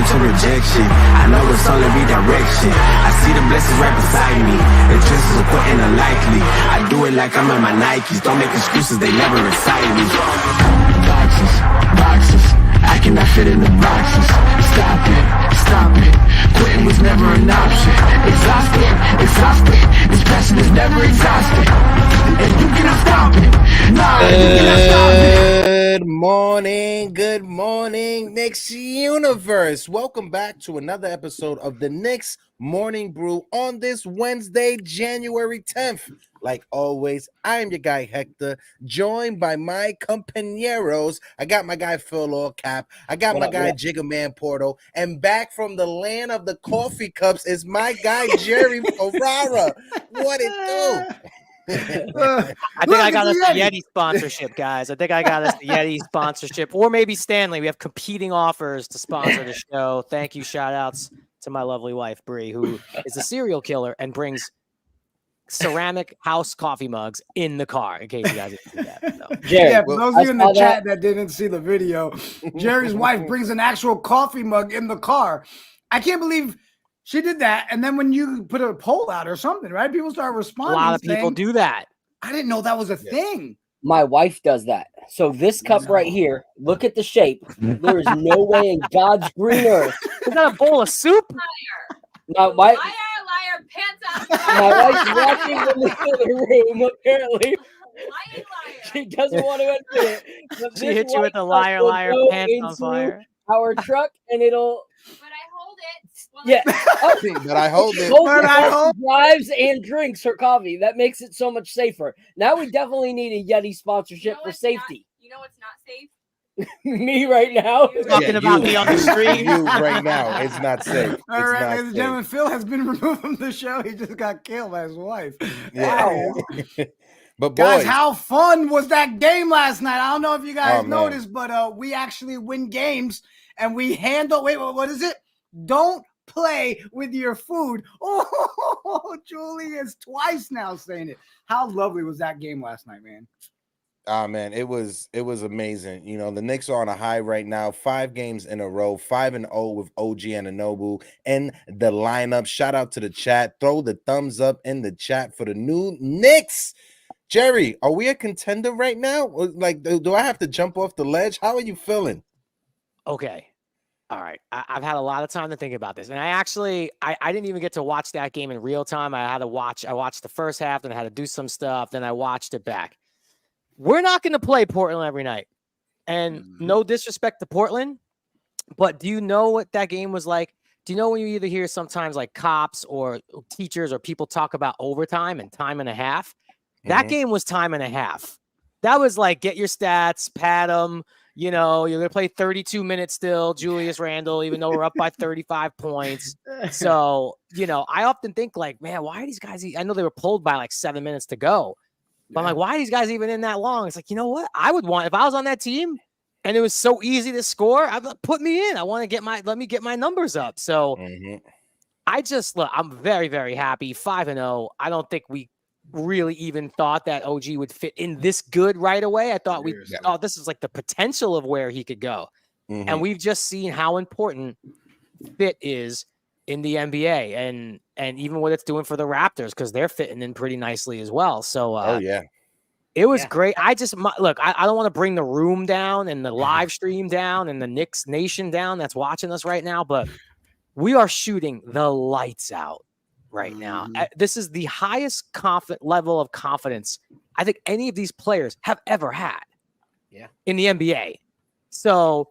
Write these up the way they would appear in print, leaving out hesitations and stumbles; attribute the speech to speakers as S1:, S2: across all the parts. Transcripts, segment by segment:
S1: to rejection. I know it's only redirection. I see the blessings right beside me. The chances of quitting unlikely. I do it like I'm in my Nikes. Don't make excuses, they never excite me. Boxes, boxes. I cannot fit in the boxes. Stop it, stop it. Quitting was never an option. Exhausted, exhausted. This passion is never exhausted. And you cannot stop it. Nah, you cannot stop it.
S2: Good morning, Knicks universe. Welcome back to another episode of the Knicks Morning Brew on this Wednesday, January 10th. Like always, I am your guy Hector, joined by my compañeros. I got my guy Phil Allcap. I got my guy Jiggaman Porto, and back from the land of the coffee cups is my guy Jerry Ferrara. What it do?
S3: I think I got us the Yeti sponsorship, guys. I think I got us the Yeti sponsorship, or maybe Stanley. We have competing offers to sponsor the show. Thank you. Shout outs to my lovely wife, Bree, who is a serial killer and brings ceramic house coffee mugs in the car, in case you guys didn't see that. So.
S4: Yeah, for those of you in the chat that didn't see the video, Jerry's wife brings an actual coffee mug in the car. I can't believe she did that. And then when you put a poll out or something, right? People start responding.
S3: A lot of people do that.
S4: I didn't know that was a thing.
S5: My wife does that. So this cup right here, look at the shape. There is no way in God's green earth.
S3: Is that a bowl of soup?
S5: My wife,
S6: liar, pants out.
S5: my wife's watching in the other room, apparently.
S6: Liar.
S5: She doesn't want to admit it. But
S3: She
S5: this
S3: hit you with the
S5: white cup
S3: liar,
S5: will go
S3: pants on
S5: into
S3: fire.
S5: Our truck, and it'll.
S6: But I hold it. While
S5: Yeah.
S2: But I hold it.
S5: Both drives and drinks her coffee. That makes it so much safer. Now we definitely need a Yeti sponsorship for safety.
S6: You know what's not safe?
S5: Me right now.
S3: Talking about me on the street.
S2: You right now. It's not safe.
S4: All right, ladies and gentlemen, Phil has been removed from the show. He just got killed by his wife.
S2: Yeah. But
S4: guys,
S2: boys,
S4: how fun was that game last night? I don't know if you guys
S2: man.
S4: noticed, but we actually win games and we handle. Wait, what is it? Don't play with your food. Oh, Julius twice now saying it. How lovely was that game last night, man?
S2: man, it was amazing. You know, the Knicks are on a high right now, 5 games in a row, 5-0 with OG Anunoby in the lineup. Shout out to the chat. Throw the thumbs up in the chat for the new Knicks. Jerry, are we a contender right now? Like, do I have to jump off the ledge? How are you feeling?
S3: Okay. All right. I've had a lot of time to think about this. And I didn't even get to watch that game in real time. I watched the first half, then I had to do some stuff. Then I watched it back. We're not going to play Portland every night. And no disrespect to Portland, but do you know what that game was like? Do you know when you either hear sometimes like cops or teachers or people talk about overtime and time and a half? That game was time and a half. That was like, get your stats, pad them. You know, you're going to play 32 minutes still, Julius Randle, even though we're up by 35 points. So, you know, I often think like, man, why are these guys? I know they were pulled by like 7 minutes to go. But I'm like, why are these guys even in that long? It's like, you know what? I would want, if I was on that team and it was so easy to score, I'd put me in. I want to let me get my numbers up. So I'm very, very happy. 5-0. I don't think we really even thought that OG would fit in this good right away. I thought this is like the potential of where he could go. And we've just seen how important fit is in the NBA and even what it's doing for the Raptors, because they're fitting in pretty nicely as well. So it was great. I don't want to bring the room down and the live stream down and the Knicks Nation down that's watching us right now, but we are shooting the lights out right now. This is the highest level of confidence I think any of these players have ever had in the NBA. So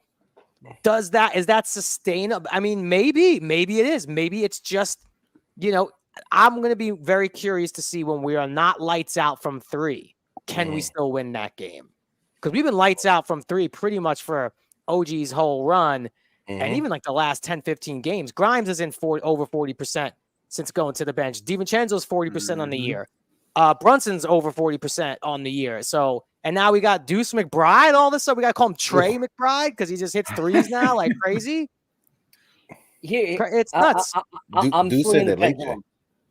S3: is that sustainable? I mean, maybe it is. Maybe it's just, you know, I'm going to be very curious to see when we are not lights out from 3. Can we still win that game? Because we've been lights out from 3 pretty much for OG's whole run. And even like the last 10, 15 games, Grimes is in over 40% since going to the bench. DiVincenzo's 40% on the year. Brunson's over 40% on the year. So, and now we got Deuce McBride. All this stuff, we got to call him Trey McBride because he just hits threes now like crazy. It's nuts.
S5: I'm swinging the pendulum.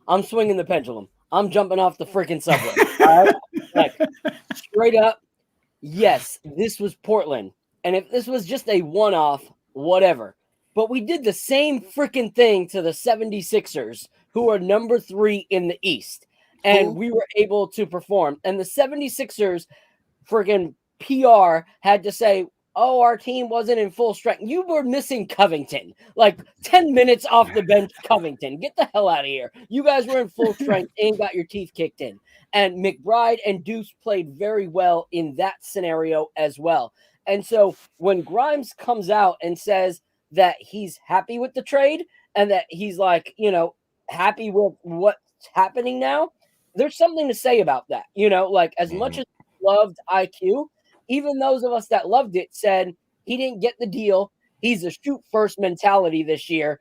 S5: I'm swinging the pendulum. I'm jumping off the freaking subway. All right? Like, straight up, yes, this was Portland. And if this was just a one-off, whatever. But we did the same freaking thing to the 76ers, who are number 3 in the East. And we were able to perform. And the 76ers freaking PR had to say, oh, our team wasn't in full strength. You were missing Covington, like 10 minutes off the bench. Covington, get the hell out of here. You guys were in full strength and got your teeth kicked in. And McBride and Deuce played very well in that scenario as well. And so when Grimes comes out and says that he's happy with the trade and that he's like, happy with what's happening now, there's something to say about that. Like as much as loved IQ, even those of us that loved it said he didn't get the deal. He's a shoot first mentality this year,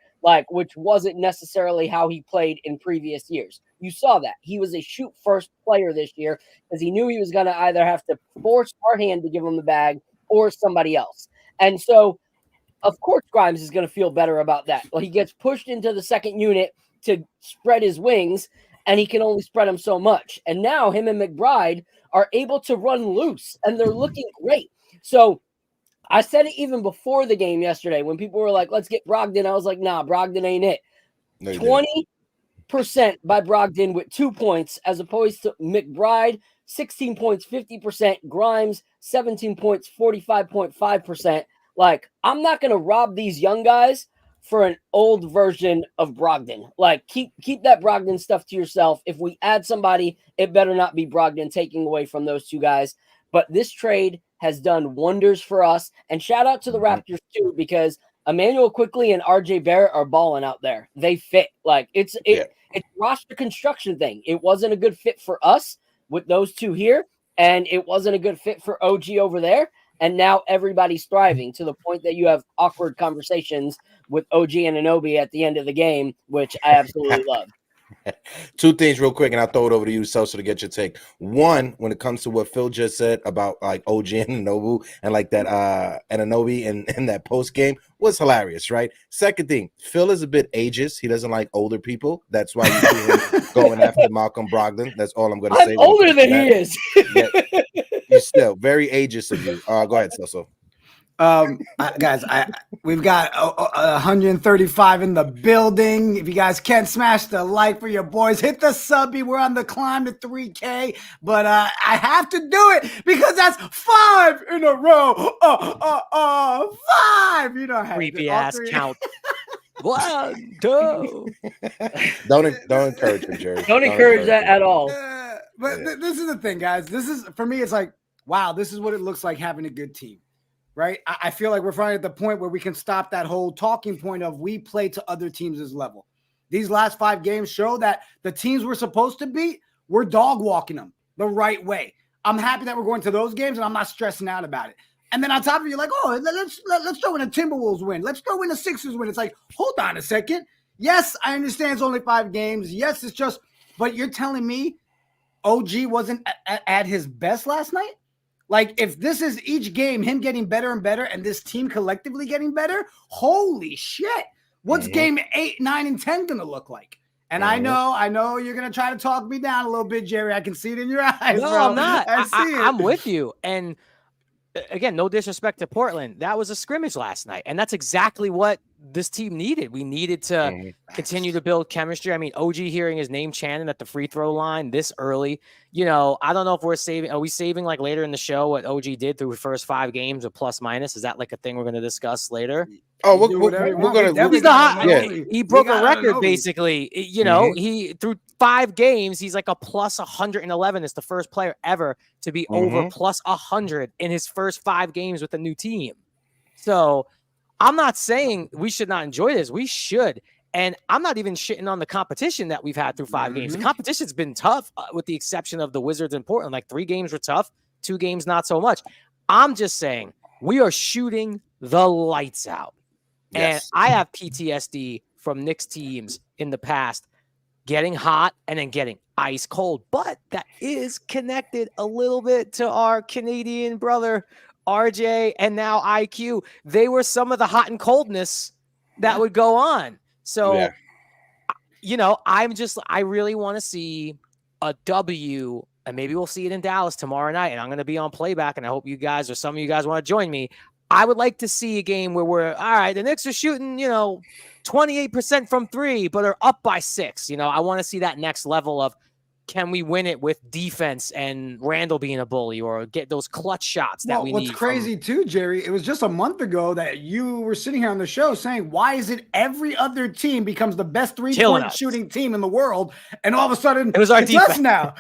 S5: which wasn't necessarily how he played in previous years. You saw that he was a shoot first player this year because he knew he was going to either have to force our hand to give him the bag or somebody else. And so, of course, Grimes is going to feel better about that. Well, he gets pushed into the second unit to spread his wings, and he can only spread them so much. And now him and McBride are able to run loose, and they're looking great. So I said it even before the game yesterday when people were like, let's get Brogdon. I was like, nah, Brogdon ain't it. No, 20% by Brogdon with 2 points as opposed to McBride, 16 points, 50%, Grimes, 17 points, 45.5%. Like, I'm not going to rob these young guys for an old version of Brogdon. Like, keep that Brogdon stuff to yourself. If we add somebody, it better not be Brogdon taking away from those two guys. But this trade has done wonders for us. And shout out to the Raptors, too, because Emmanuel Quickley and RJ Barrett are balling out there. They fit. Like, it's roster construction thing. It wasn't a good fit for us with those two here, and it wasn't a good fit for OG over there. And now everybody's thriving to the point that you have awkward conversations with OG and Anunoby at the end of the game, which I absolutely love.
S2: Two things real quick, and I'll throw it over to you, Sosa, to get your take. One, when it comes to what Phil just said about like OG and Anunoby and like that Anunoby in that post game was hilarious, right? Second thing, Phil is a bit ageist. He doesn't like older people. That's why you see him going after Malcolm Brogdon. That's all I'm going to say.
S5: I'm older than he is.
S2: You're still very ageist of you. Go ahead, Sosa.
S4: Guys, we've got 135 in the building. If you guys can't smash the like for your boys, hit the subby. We're on the climb to 3K, but I have to do it because that's 5 in a row. 5. You know how
S3: creepy ass count. 1, 2.
S2: Don't encourage him, Jerry.
S5: Don't encourage that at all.
S4: This is the thing, guys. This is, for me, it's like, wow, this is what it looks like having a good team. Right? I feel like we're finally at the point where we can stop that whole talking point of we play to other teams' level. These last 5 games show that the teams we're supposed to beat, we're dog walking them the right way. I'm happy that we're going to those games and I'm not stressing out about it. And then on top of it, you're like, oh, let's throw in a Timberwolves win. Let's throw in a Sixers win. It's like, hold on a second. Yes, I understand it's only 5 games. Yes, it's just, but you're telling me OG wasn't at his best last night? Like, if this is each game, him getting better and better, and this team collectively getting better, holy shit. What's game 8, 9, and 10 going to look like? And I know you're going to try to talk me down a little bit, Jerry. I can see it in your eyes,
S3: No,
S4: bro.
S3: I'm not.
S4: I see it.
S3: I'm with you. And again, no disrespect to Portland. That was a scrimmage last night. And that's exactly what this team needed. We needed to continue to build chemistry. I mean, OG hearing his name chanted at the free throw line this early, I don't know if are we saving like later in the show what OG did through the first 5 games of plus minus? Is that like a thing we're going to discuss later?
S2: Oh, we're going
S3: to, he broke a record basically. He through 5 games, he's like a plus 111. It's the first player ever to be over plus 100 in his first 5 games with a new team. So I'm not saying we should not enjoy this. We should. And I'm not even shitting on the competition that we've had through 5 games. The competition's been tough with the exception of the Wizards in Portland. Like 3 games were tough, 2 games not so much. I'm just saying we are shooting the lights out. Yes. And I have PTSD from Knicks teams in the past getting hot and then getting ice cold. But that is connected a little bit to our Canadian brother, RJ, and now IQ. They were some of the hot and coldness that would go on. So, I really want to see a W, and maybe we'll see it in Dallas tomorrow night. And I'm going to be on playback, and I hope you guys or some of you guys want to join me. I would like to see a game where we're all right. The Knicks are shooting, 28% from three, but are up by 6. I want to see that next level of, can we win it with defense and Randle being a bully, or get those clutch shots that we
S4: what's
S3: need?
S4: crazy too, Jerry, it was just a month ago that you were sitting here on the show saying, why is it every other team becomes the best three-point shooting team in the world, and all of a sudden
S3: it was our defense
S4: us now?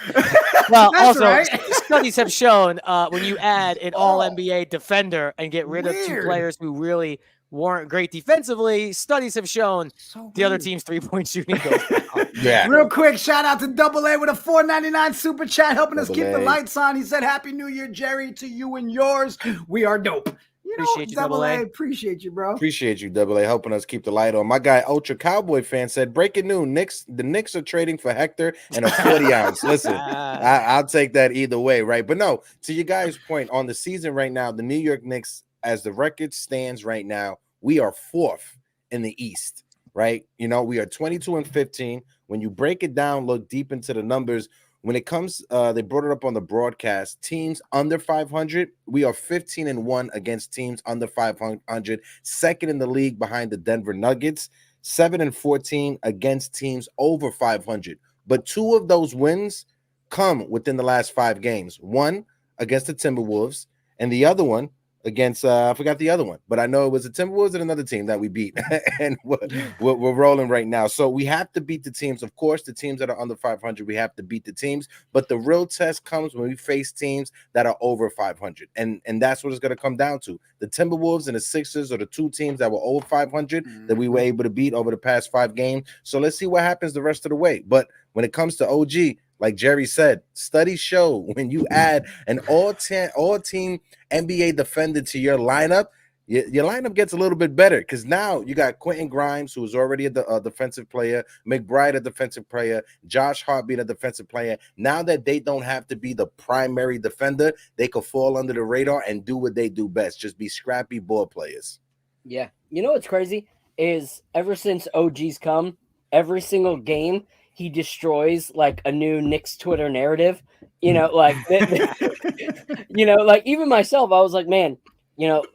S3: Well,
S4: That's
S3: also,
S4: right.
S3: studies have shown when you add an all-NBA defender and get rid of 2 players who really weren't great defensively, studies have shown the other team's 3-point shooting goes down.
S2: Yeah.
S4: Real quick, shout out to Double A with a $4.99 super chat, helping us keep the lights on. He said, "Happy New Year, Jerry, to you and yours. We are dope."
S3: Appreciate you, Double A.
S4: Appreciate you, bro.
S2: Appreciate you, Double A, helping us keep the light on. My guy, Ultra Cowboy fan, said, breaking news, the Knicks are trading for Hector and a 40-ounce. Listen, I'll take that either way, right? But no, to your guys' point, on the season right now, the New York Knicks, as the record stands right now, we are 4th in the East, right? We are 22-15. When you break it down, look deep into the numbers, when it comes, they brought it up on the broadcast, teams under 500, we are 15-1 against teams under 500, second in the league behind the Denver Nuggets, 7-14 against teams over 500. But 2 of those wins come within the last 5 games. One against the Timberwolves, and the other one against I forgot the other one, but I know it was the Timberwolves and another team that we beat, and we're rolling right now. So we have to beat the teams. Of course, the teams that are under 500, we have to beat the teams. But the real test comes when we face teams that are over 500, and that's what it's going to come down to. The Timberwolves and the Sixers are the 2 teams that were over 500 that we were able to beat over the past 5 games. So let's see what happens the rest of the way. But when it comes to OG, like Jerry said, studies show when you add an all-team NBA defender to your lineup, your lineup gets a little bit better, because now you got Quentin Grimes, who is already a defensive player, McBride a defensive player, Josh Hart being a defensive player. Now that they don't have to be the primary defender, they could fall under the radar and do what they do best, just be scrappy ball players.
S5: Yeah. You know what's crazy is ever since OG's come, every single game, he destroys like a new Knicks Twitter narrative, like, like even myself, I was like, man,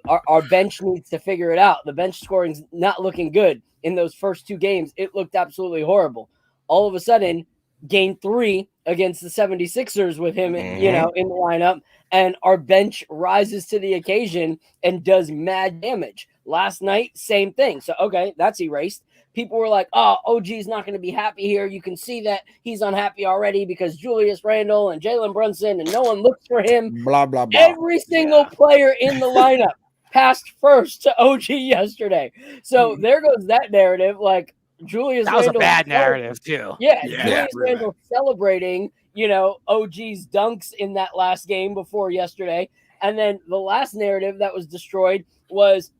S5: our bench needs to figure it out. The bench scoring's not looking good. In those first 2 games, it looked absolutely horrible. All of a sudden, game 3 against the 76ers with him, in the lineup, and our bench rises to the occasion and does mad damage. Last night, same thing. So, okay, that's erased. People were like, oh, OG's not going to be happy here. You can see that he's unhappy already because Julius Randle and Jalen Brunson, and no one looks for him.
S2: Blah, blah, blah.
S5: Every single player in the lineup passed first to OG yesterday. So there goes that narrative. Like, Julius
S3: That was
S5: Randle
S3: a bad narrative, too.
S5: Yeah, Julius Randle celebrating, OG's dunks in that last game before yesterday. And then the last narrative that was destroyed was,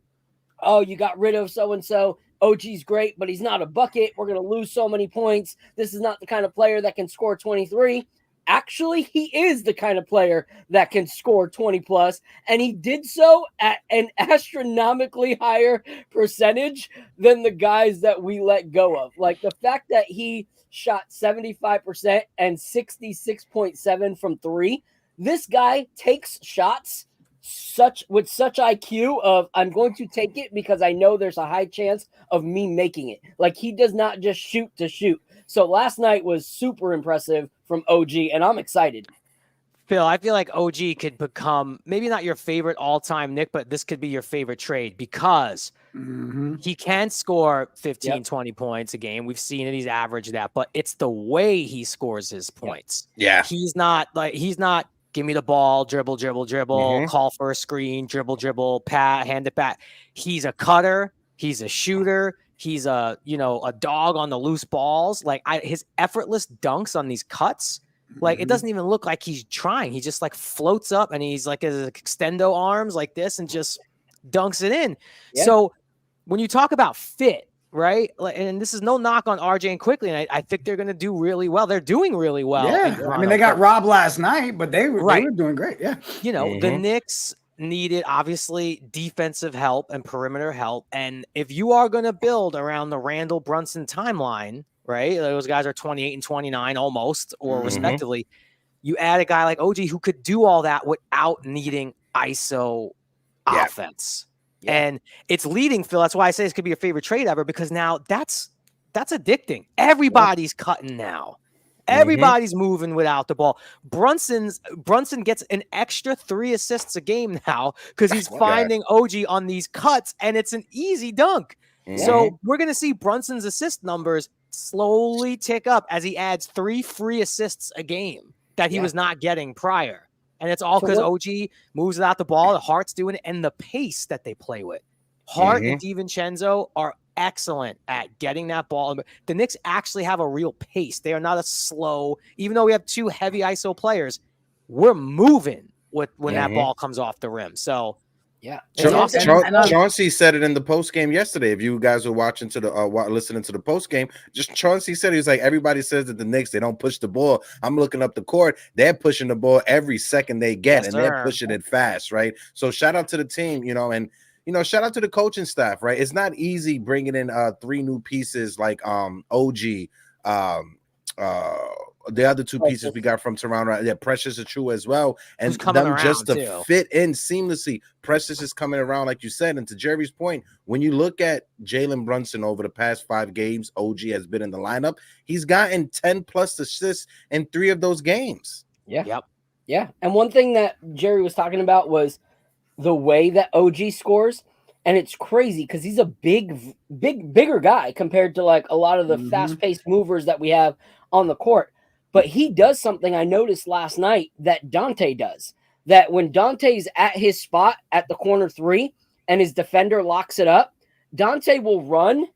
S5: oh, you got rid of so-and-so. OG's great, but he's not a bucket. We're going to lose so many points. This is not the kind of player that can score 23. Actually, he is the kind of player that can score 20 plus, and he did so at an astronomically higher percentage than the guys that we let go of. Like the fact that he shot 75% and 66.7 from 3. This guy takes shots with such IQ of, I'm going to take it because I know there's a high chance of me making it. Like, he does not just shoot to shoot. So last night was super impressive from OG, and I'm excited.
S3: Phil, I feel like OG could become maybe not your favorite all-time Knick, but this could be your favorite trade because he can score 15, 20 points a game. We've seen it. He's averaged that, but it's the way he scores his points.
S2: Yeah.
S3: He's not give me the ball, dribble, call for a screen, dribble, hand it back. He's a cutter. He's a shooter. He's a dog on the loose balls. Like his effortless dunks on these cuts, like it doesn't even look like he's trying. He just like floats up and he's like his extendo arms like this and just dunks it in. Yeah. So when you talk about fit, right? And this is no knock on RJ and Quickly, and I think they're going to do really well. They're doing really well.
S4: Yeah, I mean, they got robbed last night, but they were doing great. Yeah,
S3: the Knicks needed obviously defensive help and perimeter help, and if you are going to build around the Randle Brunson timeline, right? Those guys are 28 and 29 almost, or respectively. You add a guy like OG who could do all that without needing ISO
S2: Yeah.
S3: offense. And it's leading, Phil. That's why I say this could be your favorite trade ever, because now that's addicting. Everybody's cutting now. Everybody's moving without the ball. Brunson gets an extra 3 assists a game now because he's finding OG on these cuts, and it's an easy dunk. So we're going to see Brunson's assist numbers slowly tick up as he adds 3 free assists a game that he was not getting prior. And it's all because OG moves without the ball. The Hart's doing it, and the pace that they play with. Hart and DiVincenzo are excellent at getting that ball. The Knicks actually have a real pace. They are not a slow, even though we have 2 heavy ISO players, we're moving when that ball comes off the rim. So,
S2: Chauncey said it in the post game yesterday. If you guys were watching to the listening to the post game, just Chauncey said, he was like, everybody says that the Knicks, they don't push the ball. I'm looking up the court, they're pushing the ball every second they get, they're pushing it fast, right? So shout out to the team, and shout out to the coaching staff, right? It's not easy bringing in 3 new pieces like OG, the other 2 pieces we got from Toronto. Yeah, Precious is true as well. And them just to fit in seamlessly. Precious is coming around, like you said. And to Jerry's point, when you look at Jalen Brunson over the past 5 games, OG has been in the lineup. He's gotten 10 plus assists in 3 of those games.
S5: Yeah. And one thing that Jerry was talking about was the way that OG scores. And it's crazy because he's a bigger guy compared to like a lot of the fast-paced movers that we have on the court. But he does something I noticed last night that Dante does. That when Dante's at his spot at the corner 3 and his defender locks it up, Dante will run,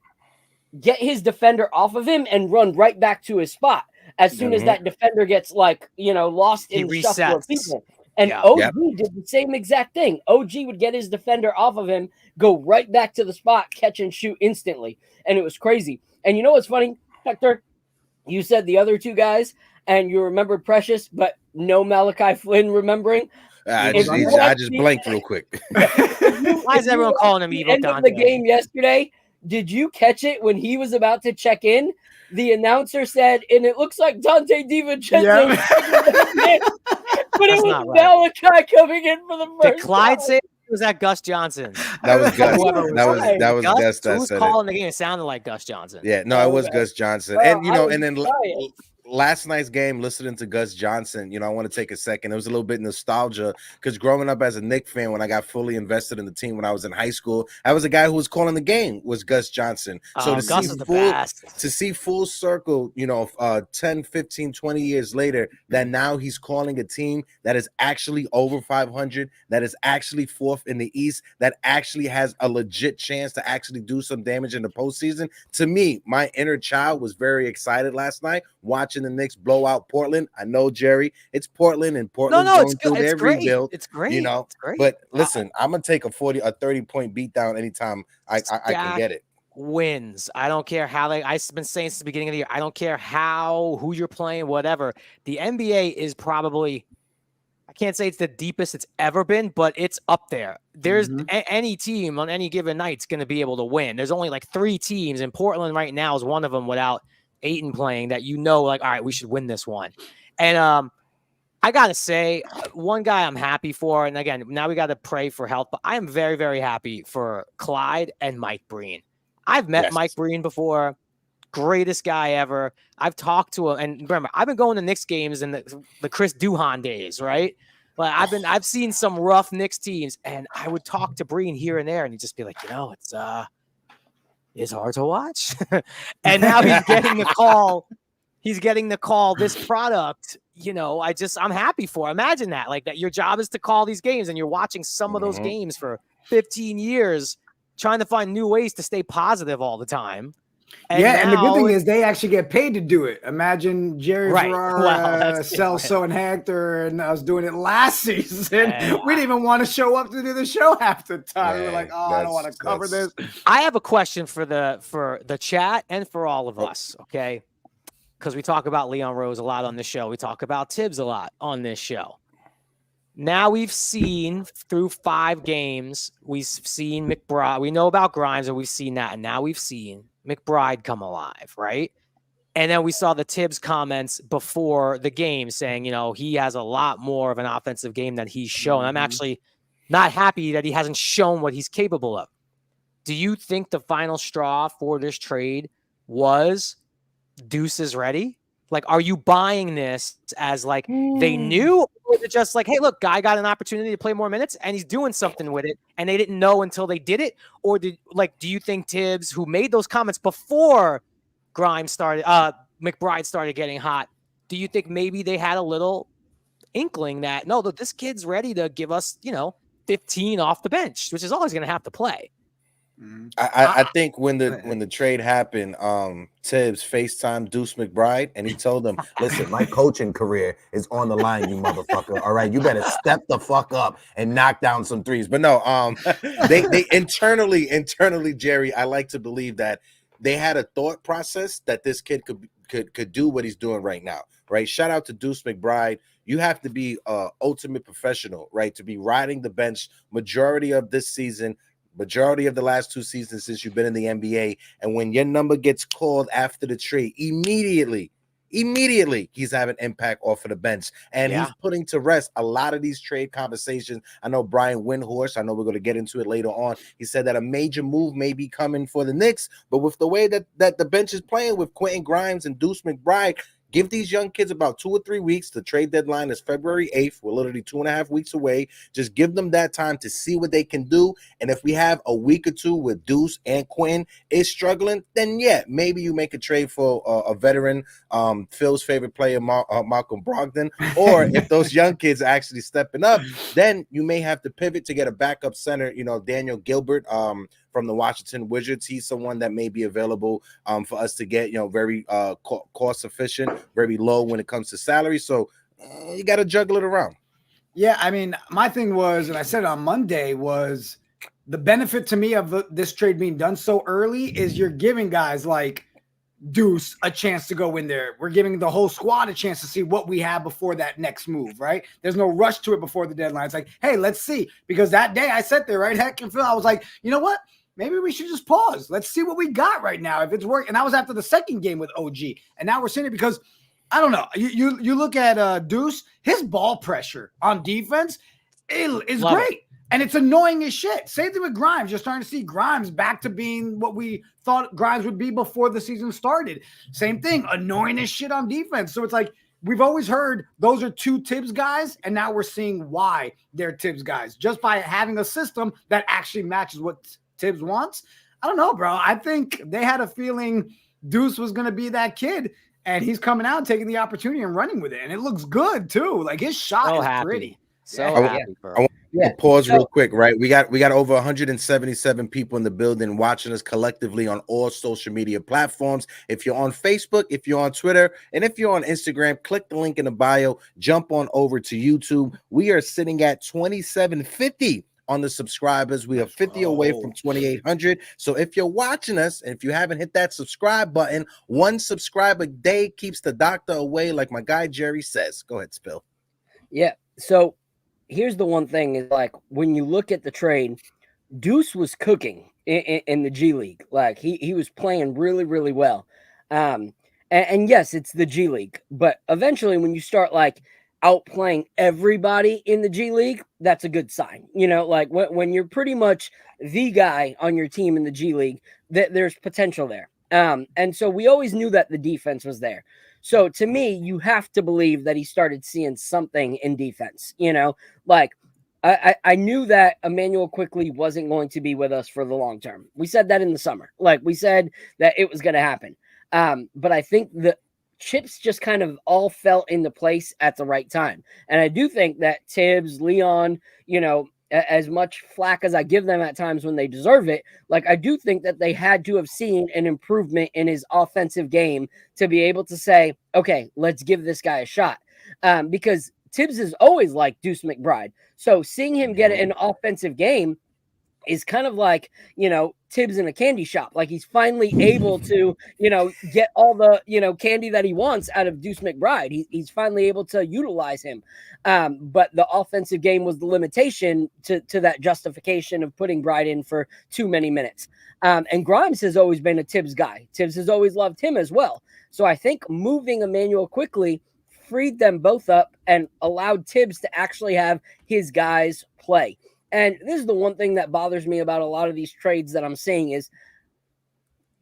S5: get his defender off of him, and run right back to his spot as soon as that defender gets lost in the shuffle of people. And OG did the same exact thing. OG would get his defender off of him, go right back to the spot, catch and shoot instantly. And it was crazy. And you know what's funny, Hector? You said the other 2 guys, and you remembered Precious, but no Malachi Flynn remembering.
S2: I just blanked real quick.
S3: Why is everyone calling him evil Dante?
S5: End of the game yesterday, did you catch it when he was about to check in? The announcer said, and it looks like Dante DiVincenzo. But it was Malachi coming in for the first
S3: Did Clyde say was that Gus Johnson?
S2: That was Gus. that was Gus. That
S3: who's
S2: said
S3: calling the game? It sounded like Gus Johnson.
S2: Yeah, no, it was Gus Johnson. And and then last night's game, listening to Gus Johnson, I want to take a second. It was a little bit nostalgia because growing up as a Knicks fan, when I got fully invested in the team when I was in high school, I was a guy who was calling the game was Gus Johnson. So to see full circle, 10, 15, 20 years later, that now he's calling a team that is actually over 500, that is actually 4th in the East, that actually has a legit chance to actually do some damage in the postseason. To me, my inner child was very excited last night watching the Knicks blow out Portland. I know, Jerry, it's Portland, and Portland's going through their rebuild.
S3: It's great.
S2: It's great. But listen, I'm gonna take a 30-point beat down anytime I can get it.
S3: Wins. I don't care how I've been saying since the beginning of the year. I don't care who you're playing, whatever. The NBA is probably, I can't say it's the deepest it's ever been, but it's up there. There's any team on any given night is going to be able to win. There's only like 3 teams, and Portland right now is one of them without Ayton playing that all right, we should win this one. And I got to say, one guy I'm happy for, and again, now we got to pray for health, but I am very, very happy for Clyde and Mike Breen. I've met Mike Breen before. Greatest guy ever. I've talked to him, and remember, I've been going to Knicks games in the Chris Duhon days, right? But I've seen some rough Knicks teams, and I would talk to Breen here and there, and he'd just be like, it's hard to watch. And now he's getting the call. He's getting the call. This product, I'm happy for. Imagine that, like that. Your job is to call these games, and you're watching some of those games for 15 years, trying to find new ways to stay positive all the time. And
S4: and the good thing is they actually get paid to do it. Imagine Jerry Ferrara, Celso, and Hector, and I was doing it last season. We didn't even want to show up to do the show half the time. We were like, I don't want to cover this.
S3: I have a question for the chat and for all of us, okay? Because we talk about Leon Rose a lot on this show. We talk about Tibbs a lot on this show. Now we've seen through 5 games, we've seen McBride. We know about Grimes, and we've seen that. And now we've seen McBride come alive, right? And then we saw the Tibbs comments before the game saying, he has a lot more of an offensive game than he's shown. I'm actually not happy that he hasn't shown what he's capable of. Do you think the final straw for this trade was Deuce is ready? Like, are you buying this as like they knew, or is it just like, hey, look, guy got an opportunity to play more minutes and he's doing something with it, and they didn't know until they did it? Or do you think Tibbs, who made those comments before McBride started getting hot, do you think maybe they had a little inkling that no, this kid's ready to give us 15 off the bench, which is all he's going to have to play?
S2: I think when the trade happened, Tibbs FaceTimed Deuce McBride and he told him, "Listen, my coaching career is on the line, you motherfucker. All right, you better step the fuck up and knock down some threes." But no, they internally, Jerry, I like to believe that they had a thought process that this kid could do what he's doing right now. Right? Shout out to Deuce McBride. You have to be ultimate professional, right, to be riding the bench majority of this season, majority of the last 2 seasons since you've been in the NBA. And when your number gets called after the trade, immediately he's having impact off of the bench. And he's putting to rest a lot of these trade conversations. I know Brian Windhorst, I know we're going to get into it later on. He said that a major move may be coming for the Knicks, but with the way that the bench is playing with Quentin Grimes and Deuce McBride, give these young kids about 2 or 3 weeks. The trade deadline is February 8th. We're literally 2.5 weeks away. Just give them that time to see what they can do. And if we have a week or two with Deuce and Quinn is struggling, then maybe you make a trade for a veteran, Phil's favorite player, Malcolm Brogdon. Or if those young kids are actually stepping up, then you may have to pivot to get a backup center, Daniel Gilbert, from the Washington Wizards. He's someone that may be available for us to get, very cost efficient, very low when it comes to salary. So you got to juggle it around.
S4: Yeah, I mean, my thing was, and I said it on Monday, was the benefit to me of this trade being done so early is you're giving guys like Deuce a chance to go in there. We're giving the whole squad a chance to see what we have before that next move, right? There's no rush to it before the deadline. It's like, hey, let's see. Because that day I sat there, right, Heck and Phil, I was like, you know what? Maybe we should just pause. Let's see what we got right now. If it's working. And that was after the second game with OG. And now we're seeing it because, I don't know. You look at Deuce, his ball pressure on defense is great. And it's annoying as shit. Same thing with Grimes. You're starting to see Grimes back to being what we thought Grimes would be before the season started. Same thing. Annoying as shit on defense. So it's like, we've always heard those are 2 Tibbs guys, and now we're seeing why they're Tibbs guys. Just by having a system that actually matches what Tibbs wants. I don't know, bro. I think they had a feeling Deuce was going to be that kid, and he's coming out, taking the opportunity and running with it. And it looks good too. Like his shot is pretty.
S3: Happy, bro.
S2: I want to pause real quick, right? We got over 177 people in the building watching us collectively on all social media platforms. If you're on Facebook, if you're on Twitter, and if you're on Instagram, click the link in the bio, jump on over to YouTube. We are sitting at 2750 on the subscribers. We are 50 away from 2,800. So if you're watching us and if you haven't hit that subscribe button, 1 subscriber a day keeps the doctor away, like my guy Jerry says. Go ahead, Spill.
S5: Yeah. So here's the one thing is, like, when you look at the trade, Deuce was cooking in the G League. Like he was playing really, really well. And yes, it's the G League, but eventually when you start like outplaying everybody in the G League, that's a good sign. Like when you're pretty much the guy on your team in the G League, there's potential there. And so we always knew that the defense was there. So to me, you have to believe that he started seeing something in defense. Like I knew that Emmanuel Quickley wasn't going to be with us for the long term. We said that in the summer. Like we said that it was going to happen. But I think the chips just kind of all fell into place at the right time. And I do think that Tibbs, Leon, as much flack as I give them at times when they deserve it, like I do think that they had to have seen an improvement in his offensive game to be able to say, okay, let's give this guy a shot. Because Tibbs is always like Deuce McBride. So seeing him get an offensive game is kind of like, Tibbs in a candy shop. Like he's finally able to, get all the, candy that he wants out of Deuce McBride. He's finally able to utilize him. But the offensive game was the limitation to that justification of putting Bride in for too many minutes. And Grimes has always been a Tibbs guy. Tibbs has always loved him as well. So I think moving Emmanuel Quickley freed them both up and allowed Tibbs to actually have his guys play. And this is the one thing that bothers me about a lot of these trades that I'm seeing is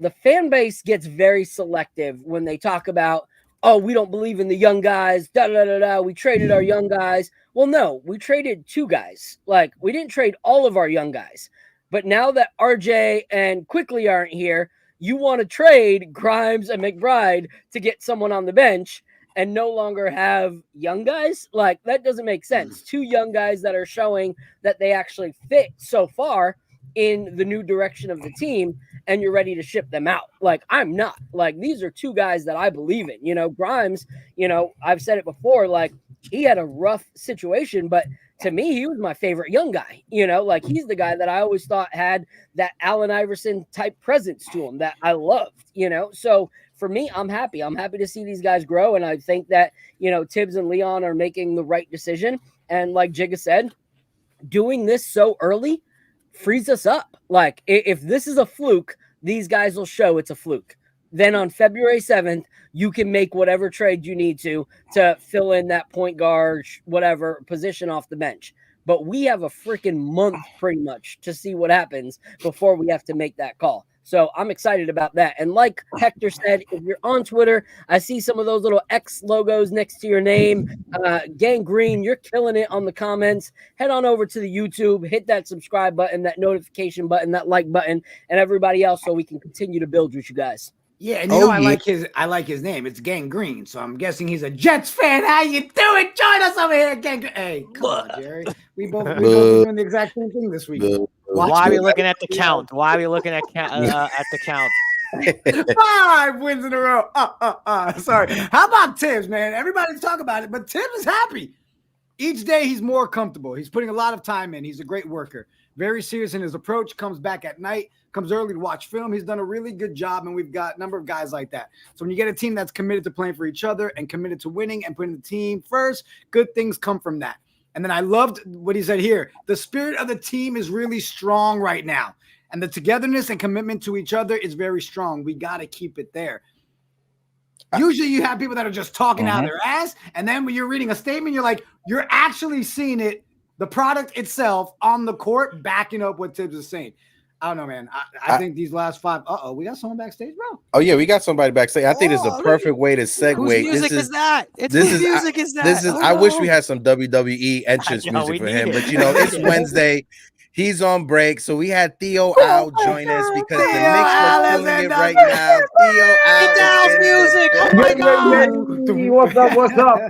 S5: the fan base gets very selective when they talk about, oh, we don't believe in the young guys, we traded our young guys. Well, no, we traded 2 guys. Like, we didn't trade all of our young guys. But now that RJ and Quickly aren't here, you want to trade Grimes and McBride to get someone on the bench and no longer have young guys? Like, that doesn't make sense. 2 young guys that are showing that they actually fit so far in the new direction of the team, and you're ready to ship them out. Like, I'm not. Like, these are 2 guys that I believe in. You know, Grimes, you know, I've said it before, like, he had a rough situation, but to me, he was my favorite young guy. You know, like, he's the guy that I always thought had that Allen Iverson type presence to him that I loved, you know? So for me, I'm happy. I'm happy to see these guys grow. And I think that, you know, Tibbs and Leon are making the right decision. And like Jigga said, doing this so early frees us up. Like, if this is a fluke, these guys will show it's a fluke. Then on February 7th, you can make whatever trade you need to fill in that point guard, whatever position off the bench. But we have a freaking month pretty much to see what happens before we have to make that call. So I'm excited about that. And like Hector said, if you're on Twitter, I see some of those little X logos next to your name. Gang Green, you're killing it on the comments. Head on over to the YouTube, hit that subscribe button, that notification button, that like button, and everybody else so we can continue to build with you guys.
S4: Yeah, and you know, I like his name. It's Gang Green, so I'm guessing he's a Jets fan. How you doing? Join us over here, Gang Green. Hey, come on, Jerry. We both doing the exact same thing this week.
S3: Why are we looking at the count? Why are we looking at the count?
S4: 5 wins in a row. Sorry. How about Tibbs, man? Everybody's talking about it, but Tibbs is happy. Each day he's more comfortable. He's putting a lot of time in. He's a great worker. Very serious in his approach. Comes back at night. Comes early to watch film. He's done a really good job, and we've got a number of guys like that. So when you get a team that's committed to playing for each other and committed to winning and putting the team first, good things come from that. And then I loved what he said here. The spirit of the team is really strong right now. And the togetherness and commitment to each other is very strong. We got to keep it there. Usually you have people that are just talking out of their ass. And then when you're reading a statement, you're like, you're actually seeing it, the product itself on the court, backing up what Tibbs is saying. I don't know, man. I think these last 5. We got someone backstage, bro.
S2: Oh yeah, we got somebody backstage. I think it's a perfect way to segue.
S3: Whose music is that? Whose music is that?
S2: I wish we had some WWE entrance music for him, but you know, it's Wednesday. He's on break, so we had Theo Al join us because the Knicks are doing it right now. Theo Al
S3: music.
S4: Oh my God.
S7: What's up?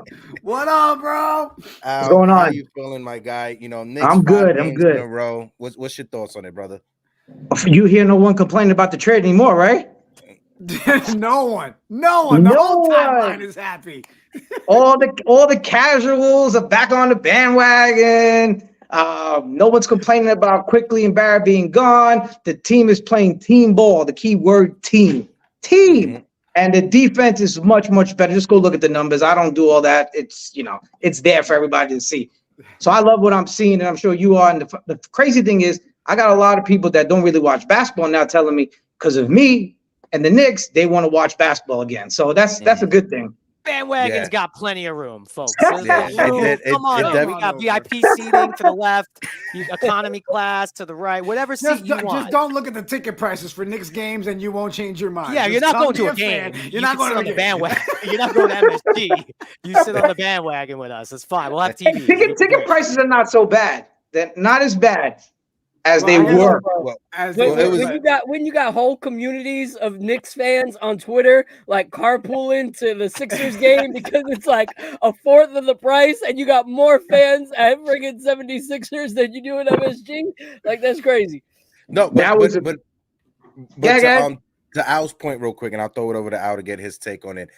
S4: What up, bro?
S2: What's
S7: going on?
S2: How you feeling, my guy? You know, Knicks
S7: I'm good.
S2: 5
S7: I'm
S2: games
S7: good.
S2: in a row. What's your thoughts on it, brother?
S7: You hear no one complaining about the trade anymore, right?
S4: No one. The whole timeline is happy.
S7: all the casuals are back on the bandwagon. No one's complaining about Quickly and Barrett being gone. The team is playing team ball. The key word, team.
S2: Mm-hmm.
S7: And the defense is much, much better. Just go look at the numbers. I don't do all that. It's, you know, it's there for everybody to see. So I love what I'm seeing, and I'm sure you are. And the crazy thing is, I got a lot of people that don't really watch basketball now telling me because of me and the Knicks, they want to watch basketball again. So that's a good thing.
S3: Bandwagon's got plenty of room, folks.
S2: Come on,
S3: we got VIP seating to the left, economy class to the right, whatever seat you want.
S4: Just don't look at the ticket prices for Knicks games, and you won't change your mind.
S3: Yeah,
S4: just
S3: you're not going to a game. You're not going on the bandwagon. You're not going to MSG. You sit on the bandwagon with us. It's fine. We'll have TV.
S7: Ticket prices are not so bad. They're not as bad as they were.
S5: When you got whole communities of Knicks fans on Twitter like carpooling to the Sixers game because it's like a fourth of the price, and you got more fans at friggin' 76ers than you do at MSG, like that's crazy.
S2: No, but to Al's point real quick, and I'll throw it over to Al to get his take on it.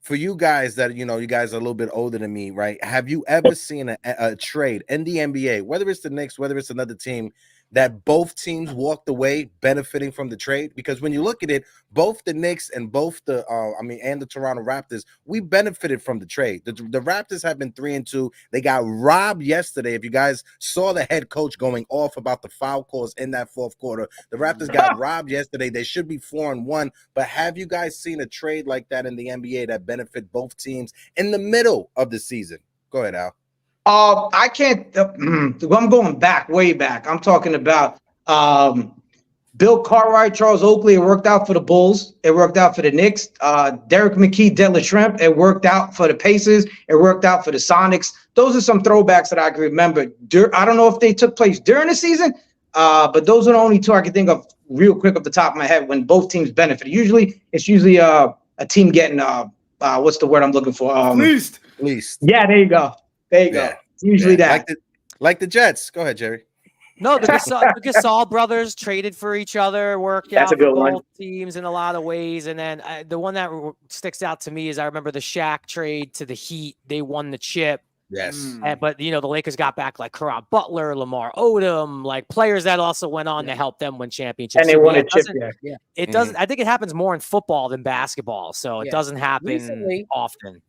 S2: For you guys that, you know, you guys are a little bit older than me, right? Have you ever seen a trade in the NBA, whether it's the Knicks, whether it's another team, that both teams walked away benefiting from the trade? Because when you look at it, both the Knicks and both the Toronto Raptors, we benefited from the trade. The Raptors have been 3-2. They got robbed yesterday. If you guys saw the head coach going off about the foul calls in that fourth quarter, the Raptors got robbed yesterday. They should be 4-1. But have you guys seen a trade like that in the NBA that benefit both teams in the middle of the season? Go ahead, Al.
S7: I can't. I'm going back, way back. I'm talking about Bill Cartwright, Charles Oakley. It worked out for the Bulls. It worked out for the Knicks. Derek McKee, Detlef Schrempf. It worked out for the Pacers. It worked out for the Sonics. Those are some throwbacks that I can remember. I don't know if they took place during the season, but those are the only two I can think of real quick off the top of my head when both teams benefited. It's usually a team getting what's the word I'm looking for?
S2: Least.
S7: Yeah, there you go. There you go. It's usually that.
S2: Like the Jets. Go ahead, Jerry.
S3: No, the Gasol brothers traded for each other, worked
S7: That's
S3: out
S7: a good
S3: for
S7: one.
S3: both teams in a lot of ways. And then the one that sticks out to me is I remember the Shaq trade to the Heat. They won the chip.
S2: Yes.
S3: But, the Lakers got back like Karan Butler, Lamar Odom, like players that also went on to help them win championships.
S7: And they won a chip there.
S5: Yeah.
S3: It doesn't. I think it happens more in football than basketball. So it doesn't happen
S5: Recently,
S3: often.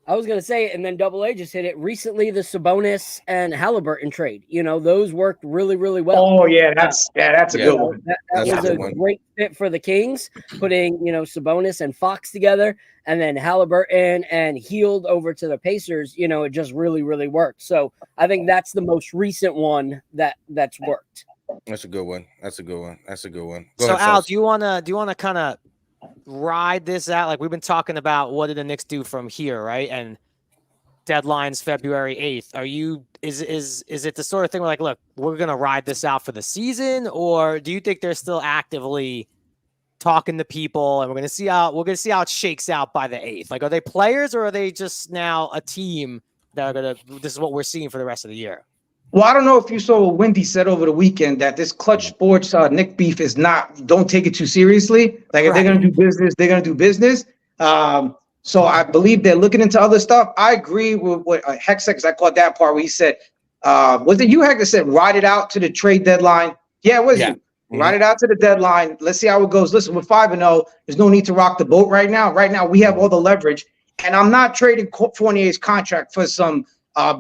S5: I was going to say, and then Double A just hit it recently. The Sabonis and Halliburton trade, those worked really, really well.
S7: Oh yeah, that's a good one.
S5: That
S2: That's
S5: was a great fit for the Kings, putting Sabonis and Fox together, and then Halliburton and Heald over to the Pacers. It just really, really worked. So I think that's the most recent one that's worked.
S2: That's a good one. Go
S3: So
S2: ahead,
S3: Al,
S2: Sos.
S3: do you wanna kind of ride this out? Like we've been talking about, what did the Knicks do from here, right? And deadline's February 8th. Is it the sort of thing where like, look, we're gonna ride this out for the season, or do you think they're still actively talking to people and we're gonna see how it shakes out by the 8th? Like, are they players or are they just now a team that this is what we're seeing for the rest of the year?
S7: Well, I don't know if you saw what Wendy said over the weekend, that this Clutch Sports Nick beef is don't take it too seriously. Like, if they're going to do business, they're going to do business. So I believe they're looking into other stuff. I agree with what Heck said, because I caught that part where he said, was it you, Heck, that said, ride it out to the trade deadline? Yeah, it was you. Mm-hmm. Ride it out to the deadline. Let's see how it goes. Listen, we're 5-0. There's no need to rock the boat right now. Right now, we have all the leverage. And I'm not trading Fournier's contract for some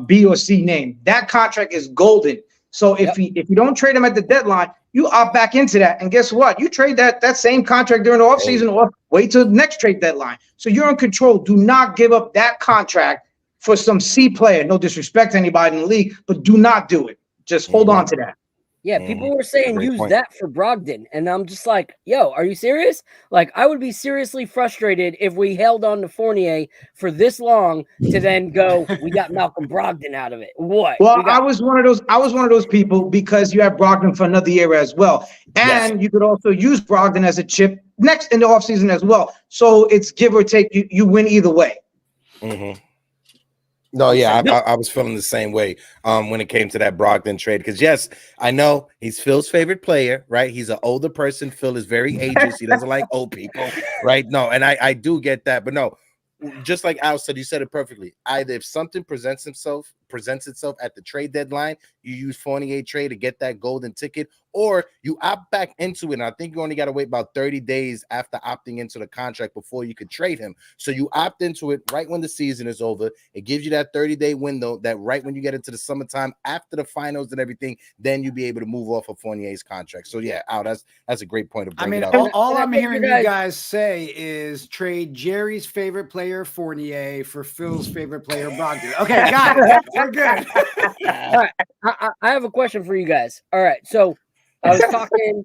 S7: B or C name. That contract is golden. So if you don't trade him at the deadline, you opt back into that. And guess what? You trade that same contract during the offseason or wait till the next trade deadline. So you're in control. Do not give up that contract for some C player. No disrespect to anybody in the league, but do not do it. Just hold on to that.
S5: Yeah, people were saying use that for Brogdon. And I'm just like, yo, are you serious? Like, I would be seriously frustrated if we held on to Fournier for this long to then go, we got Malcolm Brogdon out of it. What?
S7: Well, I was one of those people, because you have Brogdon for another year as well. And you could also use Brogdon as a chip next in the offseason as well. So it's give or take. You win either way.
S2: Mm-hmm. No, yeah, I was feeling the same way when it came to that Brogdon trade. Because, yes, I know he's Phil's favorite player, right? He's an older person. Phil is very ageist. He doesn't like old people, right? No, and I do get that. But no, just like Al said, you said it perfectly. Either if something presents itself at the trade deadline, you use Fournier trade to get that golden ticket, or you opt back into it. And I think you only got to wait about 30 days after opting into the contract before you could trade him. So you opt into it right when the season is over. It gives you that 30-day window that right when you get into the summertime, after the finals and everything, then you'll be able to move off of Fournier's contract. So yeah, Al, that's a great point of bringing it up.
S4: All I'm hearing you guys say is trade Jerry's favorite player Fournier for Phil's favorite player Brogdon. Okay, got it. We're good.
S5: All right, I have a question for you guys. All right, so I was talking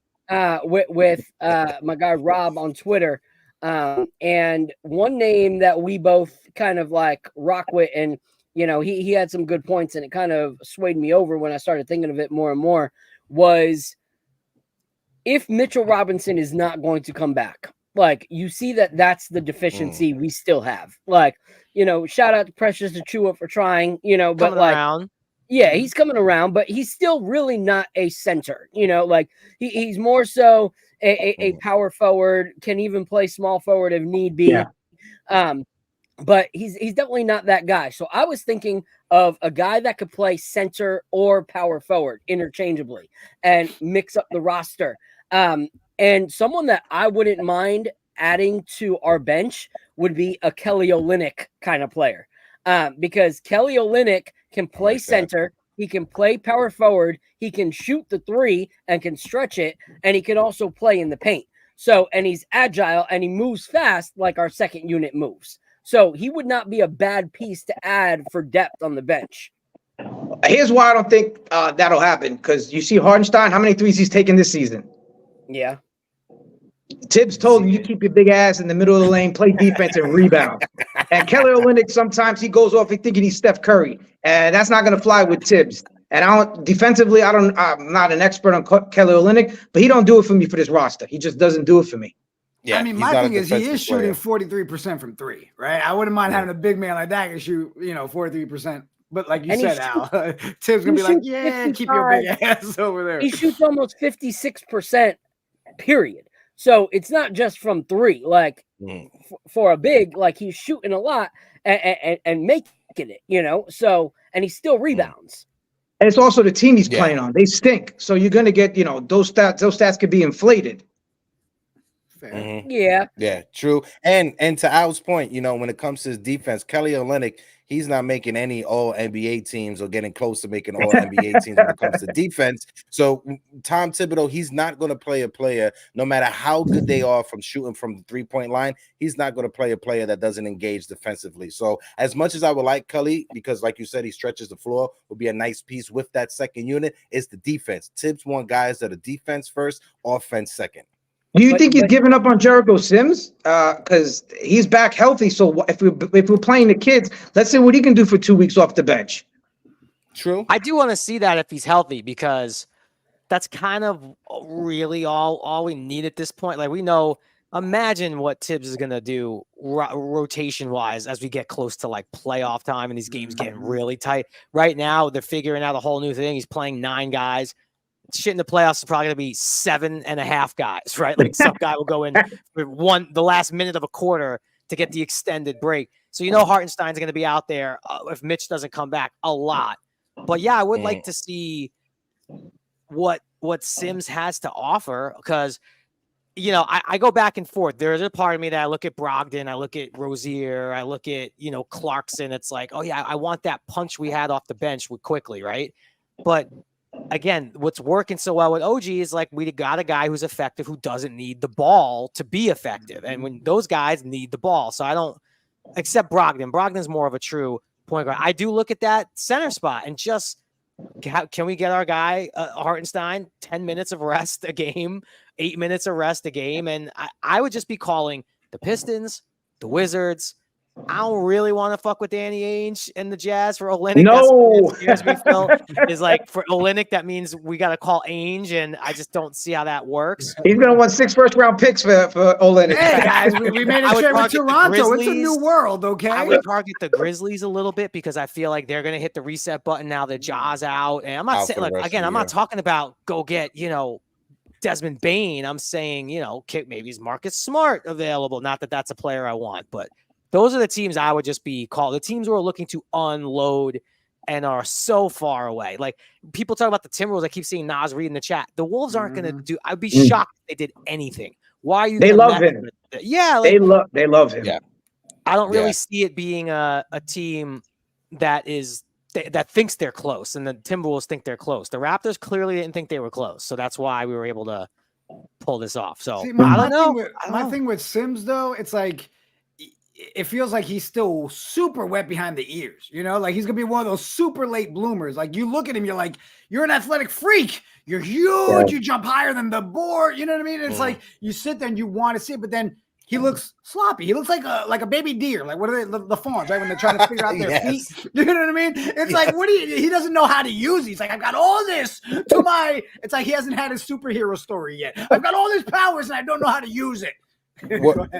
S5: with my guy Rob on Twitter, and one name that we both kind of like rock with, and he had some good points, and it kind of swayed me over when I started thinking of it more and more, was if Mitchell Robinson is not going to come back. Like, you see that's the deficiency we still have. Like, shout out to Precious Achua for trying, but
S3: coming
S5: like
S3: around.
S5: Yeah, he's coming around, but he's still really not a center. Like he's more so a power forward, can even play small forward if need be. Yeah. But he's definitely not that guy. So I was thinking of a guy that could play center or power forward interchangeably and mix up the roster. And someone that I wouldn't mind adding to our bench would be a Kelly Olynyk kind of player. Because Kelly Olynyk can play center, he can play power forward, he can shoot the three and can stretch it, and he can also play in the paint. So, and he's agile and he moves fast like our second unit moves. So he would not be a bad piece to add for depth on the bench.
S7: Here's why I don't think that'll happen. Because you see Hartenstein, how many threes he's taken this season?
S5: Yeah.
S7: Tibbs told you keep your big ass in the middle of the lane, play defense and rebound. And Kelly Olynyk, sometimes he goes off thinking he's Steph Curry, and that's not going to fly with Tibbs. And defensively, I'm not an expert on Kelly Olynyk, but he don't do it for me for this roster. He just doesn't do it for me.
S2: Yeah,
S4: I mean,
S2: he's
S4: my
S2: not a
S4: thing is he
S2: defensive
S4: is shooting
S2: player.
S4: 43% from three, right? I wouldn't mind having a big man like that can shoot, 43%. But like you
S5: And he
S4: said, Al, Tibbs gonna be like, yeah, keep your big ass over there.
S5: He shoots almost 56%, period. So it's not just from three. Like for a big, like he's shooting a lot and making it, So, and he still rebounds.
S7: And it's also the team he's playing on. They stink. So you're going to get, those stats could be inflated.
S5: Yeah.
S2: Yeah, true. And to Al's point, when it comes to his defense, Kelly Olynyk, he's not making any all NBA teams or getting close to making all NBA teams when it comes to defense. So Tom Thibodeau, he's not going to play a player, no matter how good they are from shooting from the 3-point line, he's not going to play a player that doesn't engage defensively. So as much as I would like Kelly, because like you said, he stretches the floor, would be a nice piece with that second unit, it's the defense. Tibbs want guys that are defense first, offense second.
S7: Do you think he's giving up on Jericho Sims? Because he's back healthy. So if we're playing the kids, let's see what he can do for 2 weeks off the bench.
S2: True.
S3: I do want to see that if he's healthy, because that's kind of really all we need at this point. Like, we know, imagine what Tibbs is going to do rotation wise as we get close to like playoff time and these games getting really tight. Right now, they're figuring out a whole new thing. He's playing 9 guys. Shit in the playoffs is probably going to be 7.5 guys, right? Like some guy will go in for the last minute of a quarter to get the extended break. So Hartenstein's going to be out there if Mitch doesn't come back a lot. But yeah, I would like to see what Sims has to offer, because I go back and forth. There's a part of me that I look at Brogdon, I look at Rozier, I look at Clarkson. It's like, oh yeah, I want that punch we had off the bench with quickly, right? But again, what's working so well with OG is like we got a guy who's effective who doesn't need the ball to be effective. And when those guys need the ball, so I don't accept Brogdon. Brogdon's more of a true point guard. I do look at that center spot and just can we get our guy Hartenstein 10 minutes of rest a game, 8 minutes of rest a game? And I would just be calling the Pistons, the Wizards. I don't really want to fuck with Danny Ainge and the Jazz for Olynyk.
S7: No,
S3: that's me, Phil, is like for Olynyk, that means we got to call Ainge, and I just don't see how that works.
S7: He's going to want 6 first-round picks for Olynyk.
S4: Hey guys, we made a trade with Toronto. It's a new world, okay?
S3: I would target the Grizzlies a little bit because I feel like they're going to hit the reset button now that Ja's out. And I'm not saying, like, again, I'm not talking about go get, Desmond Bane. I'm saying, maybe is Marcus Smart available? Not that that's a player I want, but those are the teams I would just be called. The teams who are looking to unload and are so far away. Like, people talk about the Timberwolves. I keep seeing Nas read in the chat. The Wolves aren't going to do. I'd be shocked if they did anything. Why are you?
S7: They love him.
S3: Yeah,
S7: they love him.
S2: Yeah.
S3: I don't really see it being a team that thinks they're close, and the Timberwolves think they're close. The Raptors clearly didn't think they were close, so that's why we were able to pull this off. So
S4: See,
S3: I don't know.
S4: My thing with Sims, though, it's like, it feels like he's still super wet behind the ears, like he's gonna be one of those super late bloomers. Like, you look at him, you're like, you're an athletic freak, you're huge, you jump higher than the board, you know what I mean? It's like you sit there and you want to see it, but then he looks sloppy. He looks like a baby deer. Like, what are they, the fawns, right? When they're trying to figure out their feet, you know what I mean? It's like, he doesn't know how to use it. He's like, I've got all this it's like he hasn't had his superhero story yet. I've got all these powers and I don't know how to use it.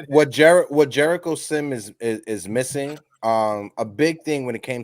S2: What Jericho Sims is missing, a big thing when it came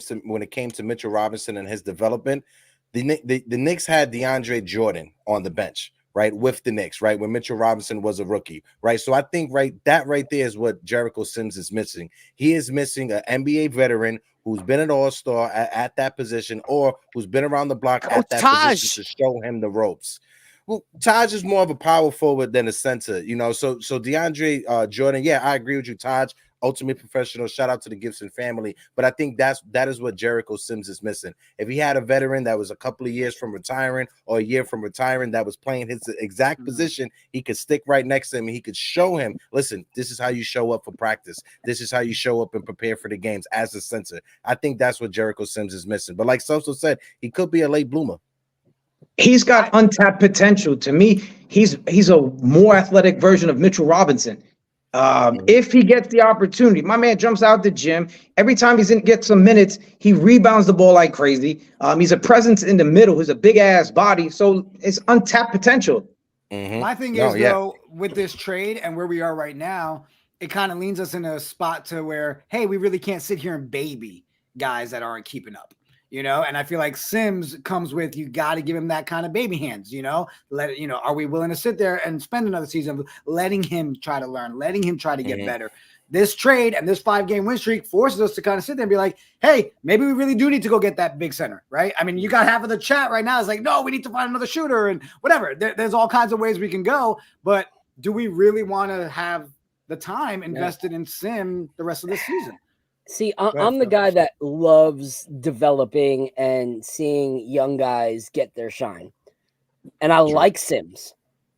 S2: to Mitchell Robinson and his development, the Knicks had DeAndre Jordan on the bench, right, with the Knicks, right, when Mitchell Robinson was a rookie, right? So I think right there is what Jericho Sims is missing. He is missing an NBA veteran who's been an all-star at that position, or who's been around the block at that position to show him the ropes. Well, Taj is more of a power forward than a center, So DeAndre Jordan, yeah, I agree with you, Taj. ultimate professional. Shout out to the Gibson family. But I think that is what Jericho Sims is missing. If he had a veteran that was a couple of years from retiring or a year from retiring that was playing his exact position, he could stick right next to him and he could show him, listen, this is how you show up for practice. This is how you show up and prepare for the games as a center. I think that's what Jericho Sims is missing. But like Soso said, he could be a late bloomer.
S7: He's got untapped potential. To me, he's a more athletic version of Mitchell Robinson. If he gets the opportunity, my man jumps out the gym. Every time he's in, gets some minutes, he rebounds the ball like crazy. He's a presence in the middle. He's a big ass body. So it's untapped potential.
S4: My thing is, though, with this trade and where we are right now, it kind of leans us in a spot to where, hey, we really can't sit here and baby guys that aren't keeping up. And I feel like Sims comes with, you got to give him that kind of baby hands, are we willing to sit there and spend another season letting him try to learn, letting him try to get better? This trade and this 5-game win streak forces us to kind of sit there and be like, hey, maybe we really do need to go get that big center, right? I mean, you got half of the chat right now is like, no, we need to find another shooter and whatever. There's all kinds of ways we can go, but do we really want to have the time invested in Sim the rest of the season?
S5: See, I'm the guy that loves developing and seeing young guys get their shine. And I like Sims.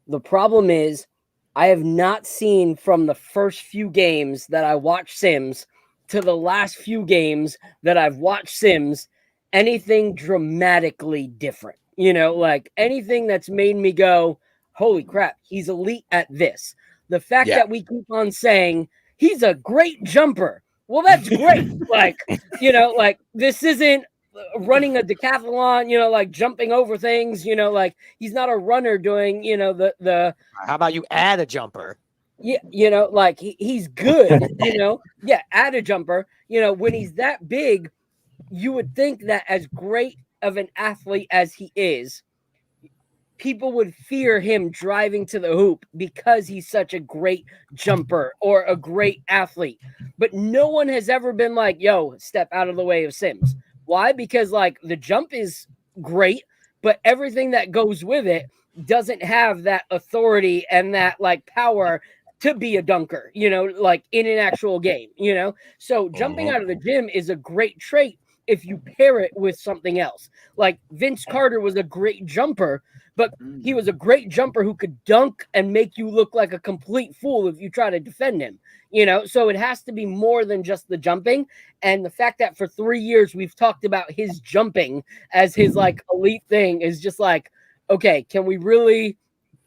S5: The problem is I have not seen from the first few games that I watched Sims to the last few games that I've watched Sims anything dramatically different. Like anything that's made me go, holy crap, he's elite at this. The fact that we keep on saying he's a great jumper. Well, that's great. Like this isn't running a decathlon, like jumping over things, like he's not a runner doing, the
S3: how about you add a jumper?
S5: Yeah, like he's good, add a jumper, when he's that big, you would think that as great of an athlete as he is, people would fear him driving to the hoop because he's such a great jumper or a great athlete. But no one has ever been like, yo, step out of the way of Sims. Why? Because like the jump is great, but everything that goes with it doesn't have that authority and that like power to be a dunker, like in an actual game, So jumping out of the gym is a great trait if you pair it with something else. Like Vince Carter was a great jumper, but he was a great jumper who could dunk and make you look like a complete fool if you try to defend him, So it has to be more than just the jumping. And the fact that for 3 years we've talked about his jumping as his like elite thing is just like, okay, can we really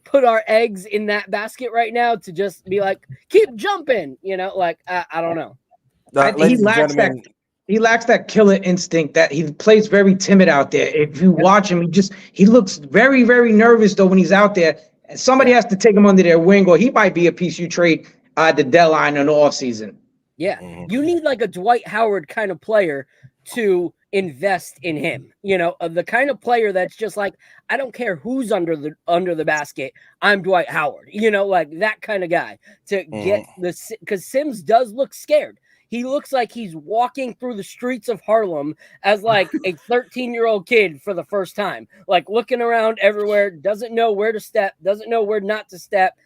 S5: put our eggs in that basket right now to just be like, keep jumping, I don't know.
S7: He lacks that killer instinct. That he plays very timid out there. If you watch him, he looks very, very nervous though when he's out there. And somebody has to take him under their wing, or he might be a piece you trade at the deadline in the offseason.
S5: Yeah, you need like a Dwight Howard kind of player to invest in him. The kind of player that's just like, I don't care who's under the basket. I'm Dwight Howard. Like that kind of guy to get because Sims does look scared. He looks like he's walking through the streets of Harlem as like a 13-year-old kid for the first time, like looking around everywhere, doesn't know where to step, doesn't know where not to step.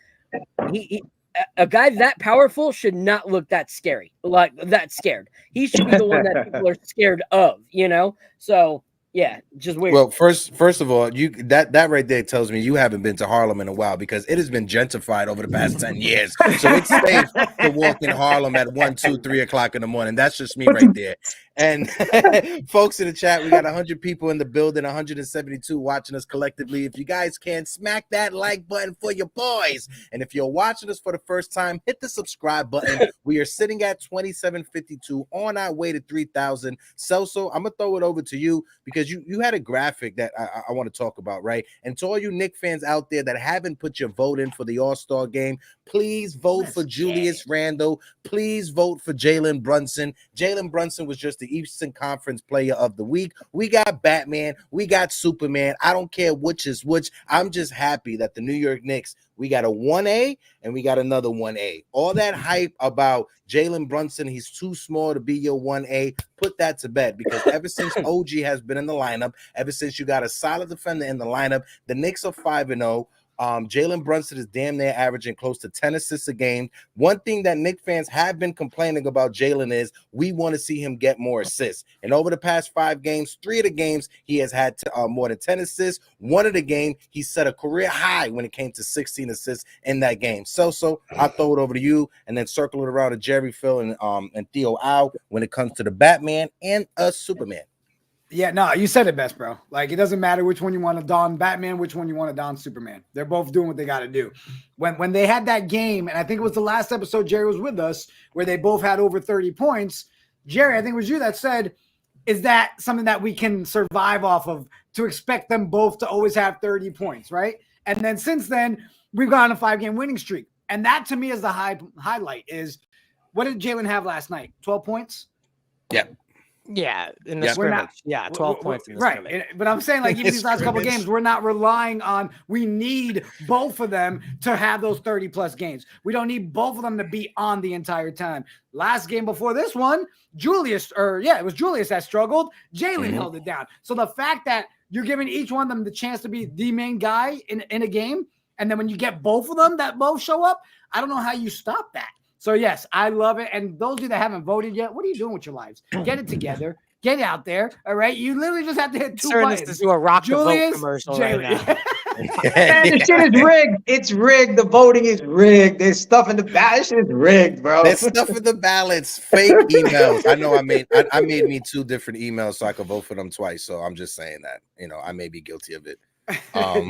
S5: A guy that powerful should not look that scary, like that scared. He should be the one that people are scared of, So yeah, just weird.
S2: Well, first of all, you that right there tells me you haven't been to Harlem in a while because it has been gentrified over the past 10 years. So it's safe to walk in Harlem at 1, 2, 3 o'clock in the morning. That's just me right there. And folks in the chat, we got 100 people in the building, 172 watching us collectively. If you guys can, smack that like button for your boys. And if you're watching us for the first time, hit the subscribe button. We are sitting at 2752 on our way to 3,000. So I'm going to throw it over to you because you had a graphic that I want to talk about, right? And to all you Knicks fans out there that haven't put your vote in for the All-Star game, please vote for Julius Randle. Please vote for Jalen Brunson. Jalen Brunson was just the Eastern Conference Player of the Week. We got Batman. We got Superman. I don't care which is which. I'm just happy that the New York Knicks, we got a 1A and we got another 1A. All that hype about Jalen Brunson, he's too small to be your 1A, put that to bed because ever since OG has been in the lineup, ever since you got a solid defender in the lineup, the Knicks are 5-0. Jalen Brunson is damn near averaging close to 10 assists a game. One thing that Knicks fans have been complaining about Jalen is we want to see him get more assists. And over the past 5 games, 3 of the games, he has had more than 10 assists. One of the game, he set a career high when it came to 16 assists in that game. So I'll throw it over to you and then circle it around to Jerry, Phil, and Theo Al when it comes to the Batman and Superman.
S4: Yeah, no, you said it best, bro. Like, it doesn't matter which one you want to don Batman, which one you want to don Superman. They're both doing what they got to do. When they had that game, and I think it was the last episode Jerry was with us, where they both had over 30 points, Jerry, I think it was you that said, is that something that we can survive off of to expect them both to always have 30 points, right? And then since then, we've gone on a 5-game winning streak. And that, to me, is the highlight is, what did Jalen have last night? 12 points?
S2: Yeah.
S3: Yeah, in the scrimmage. 12 points in the scrimmage.
S4: Right. But I'm saying, like, even these last couple of games, we're not relying on, we need both of them to have those 30-plus games. We don't need both of them to be on the entire time. Last game before this one, it was Julius that struggled. Jalen held it down. So the fact that you're giving each one of them the chance to be the main guy in a game, and then when you get both of them that both show up, I don't know how you stop that. So, yes, I love it. And those of you that haven't voted yet, what are you doing with your lives? Get it together. Get out there. All right. You literally just have to hit 2 buttons.
S3: This to do a rock
S4: Julius,
S3: the vote commercial right now.
S7: Man, this shit is rigged. It's rigged. The voting is rigged. There's stuff in the ballot. This shit is rigged, bro.
S2: There's stuff in the ballots, fake emails. I know I made me 2 different emails so I could vote for them twice. So I'm just saying that, I may be guilty of it.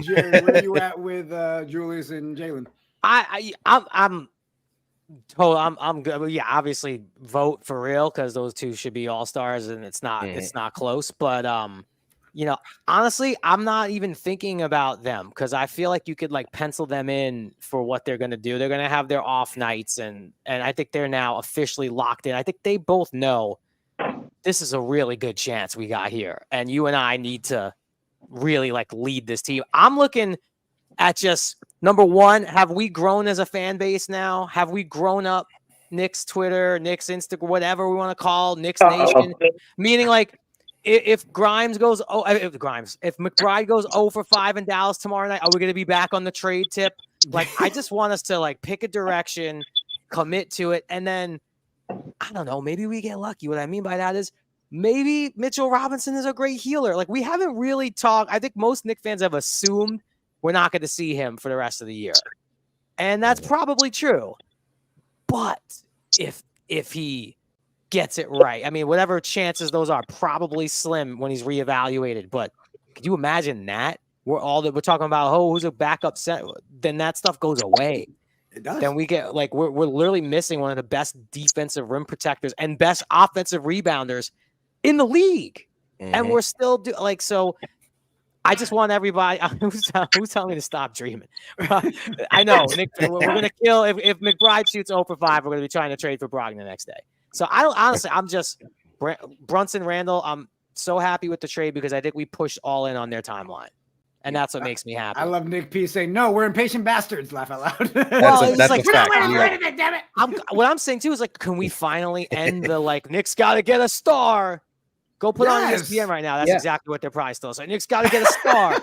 S4: Jerry, where are you at with Julius and Jalen?
S3: I'm good. Yeah, obviously vote for real because those 2 should be all-stars and it's not close. But honestly, I'm not even thinking about them because I feel like you could like pencil them in for what they're gonna do. They're gonna have their off nights and I think they're now officially locked in. I think they both know this is a really good chance we got here, and you and I need to really like lead this team. I'm looking at just number one, have we grown as a fan base now? Have we grown up? Knicks Twitter, Knicks Instagram, whatever we want to call Knicks Nation. Meaning, like, if McBride goes 0 for 5 in Dallas tomorrow night, are we going to be back on the trade tip? Like, I just want us to like pick a direction, commit to it, and then I don't know, maybe we get lucky. What I mean by that is maybe Mitchell Robinson is a great healer. Like, we haven't really talked. I think most Knicks fans have assumed we're not going to see him for the rest of the year. And that's probably true. But if he gets it right, I mean, whatever chances those are, probably slim when he's reevaluated. But could you imagine that? We're talking about, who's a backup set? Then that stuff goes away.
S4: It does.
S3: Then we get like we're literally missing one of the best defensive rim protectors and best offensive rebounders in the league. And we're still so. I just want everybody who's telling me to stop dreaming. I know, Nick, we're going to kill if McBride shoots 0 for 5, we're going to be trying to trade for Brogdon the next day. So I'm just Brunson Randle. I'm so happy with the trade because I think we pushed all in on their timeline. And that's what makes me happy.
S4: I love Nick P saying, "No, we're impatient bastards." Laugh out loud.
S2: That's a fact.
S4: Damn it.
S3: What I'm saying too is like, can we finally end the like Nick's got to get a star? Go put on ESPN right now. That's exactly what they're probably still saying. Nick's got to get a star.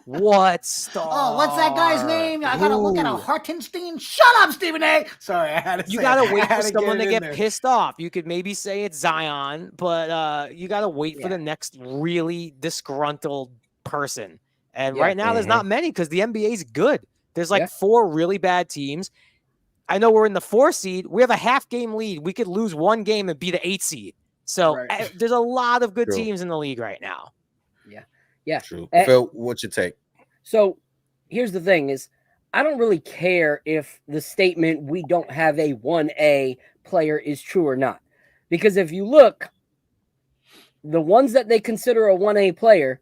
S3: What star?
S4: Oh, what's that guy's name? I gotta look at a Hartenstein. Shut up, Stephen A. Sorry, I had to.
S3: You gotta wait for someone to get pissed off. You could maybe say it's Zion, but you gotta wait for the next really disgruntled person. And right now, there's not many because the NBA is good. There's like 4 really bad teams. I know we're in the 4 seed. We have a half-game lead. We could lose 1 game and be the 8 seed. So there's a lot of good teams in the league right now.
S5: Yeah.
S2: True. Phil, what's your take?
S5: So here's the thing is I don't really care if the statement we don't have a 1A player is true or not. Because if you look, the ones that they consider a 1A player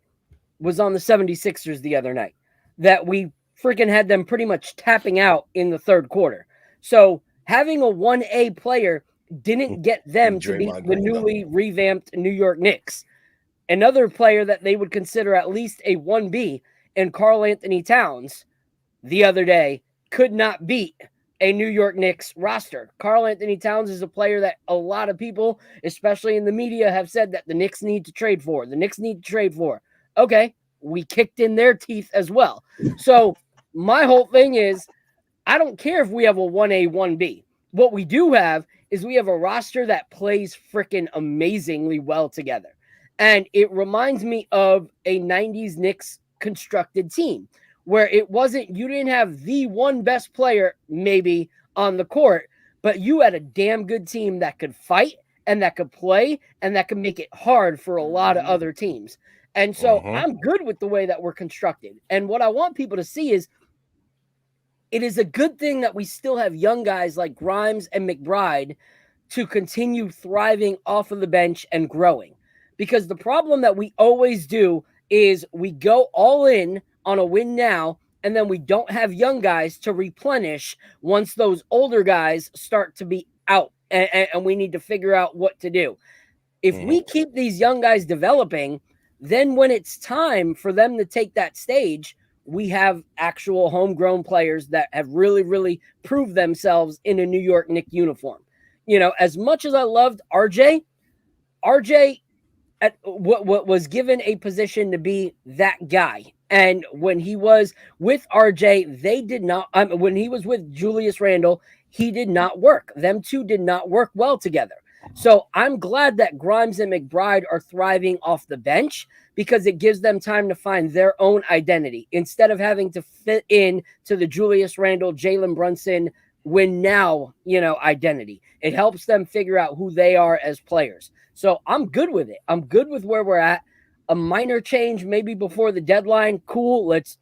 S5: was on the 76ers the other night. That we freaking had them pretty much tapping out in the third quarter. So having a 1A player didn't get them to beat the newly revamped New York Knicks. Another player that they would consider at least a 1B and Karl Anthony Towns the other day could not beat a New York Knicks roster. Karl Anthony Towns is a player that a lot of people, especially in the media, have said that the Knicks need to trade for. Okay, we kicked in their teeth as well. So my whole thing is, I don't care if we have a 1A, 1B. What we do have is we have a roster that plays freaking amazingly well together. And it reminds me of a 90s Knicks constructed team where it wasn't, you didn't have the one best player maybe on the court, but you had a damn good team that could fight and that could play and that could make it hard for a lot of other teams. And so I'm good with the way that we're constructed. And what I want people to see is it is a good thing that we still have young guys like Grimes and McBride to continue thriving off of the bench and growing. Because the problem that we always do is we go all in on a win now, and then we don't have young guys to replenish once those older guys start to be out, and we need to figure out what to do. If we keep these young guys developing, then when it's time for them to take that stage, we have actual homegrown players that have really, really proved themselves in a New York Knicks uniform. You know, as much as I loved RJ at what was given a position to be that guy. And when he was with RJ, they did not, when he was with Julius Randle, he did not work. Them two did not work well together. So I'm glad that Grimes and McBride are thriving off the bench because it gives them time to find their own identity instead of having to fit in to the Julius Randle, Jalen Brunson win now, identity. It helps them figure out who they are as players. So I'm good with it. I'm good with where we're at. A minor change maybe before the deadline. Cool. Let's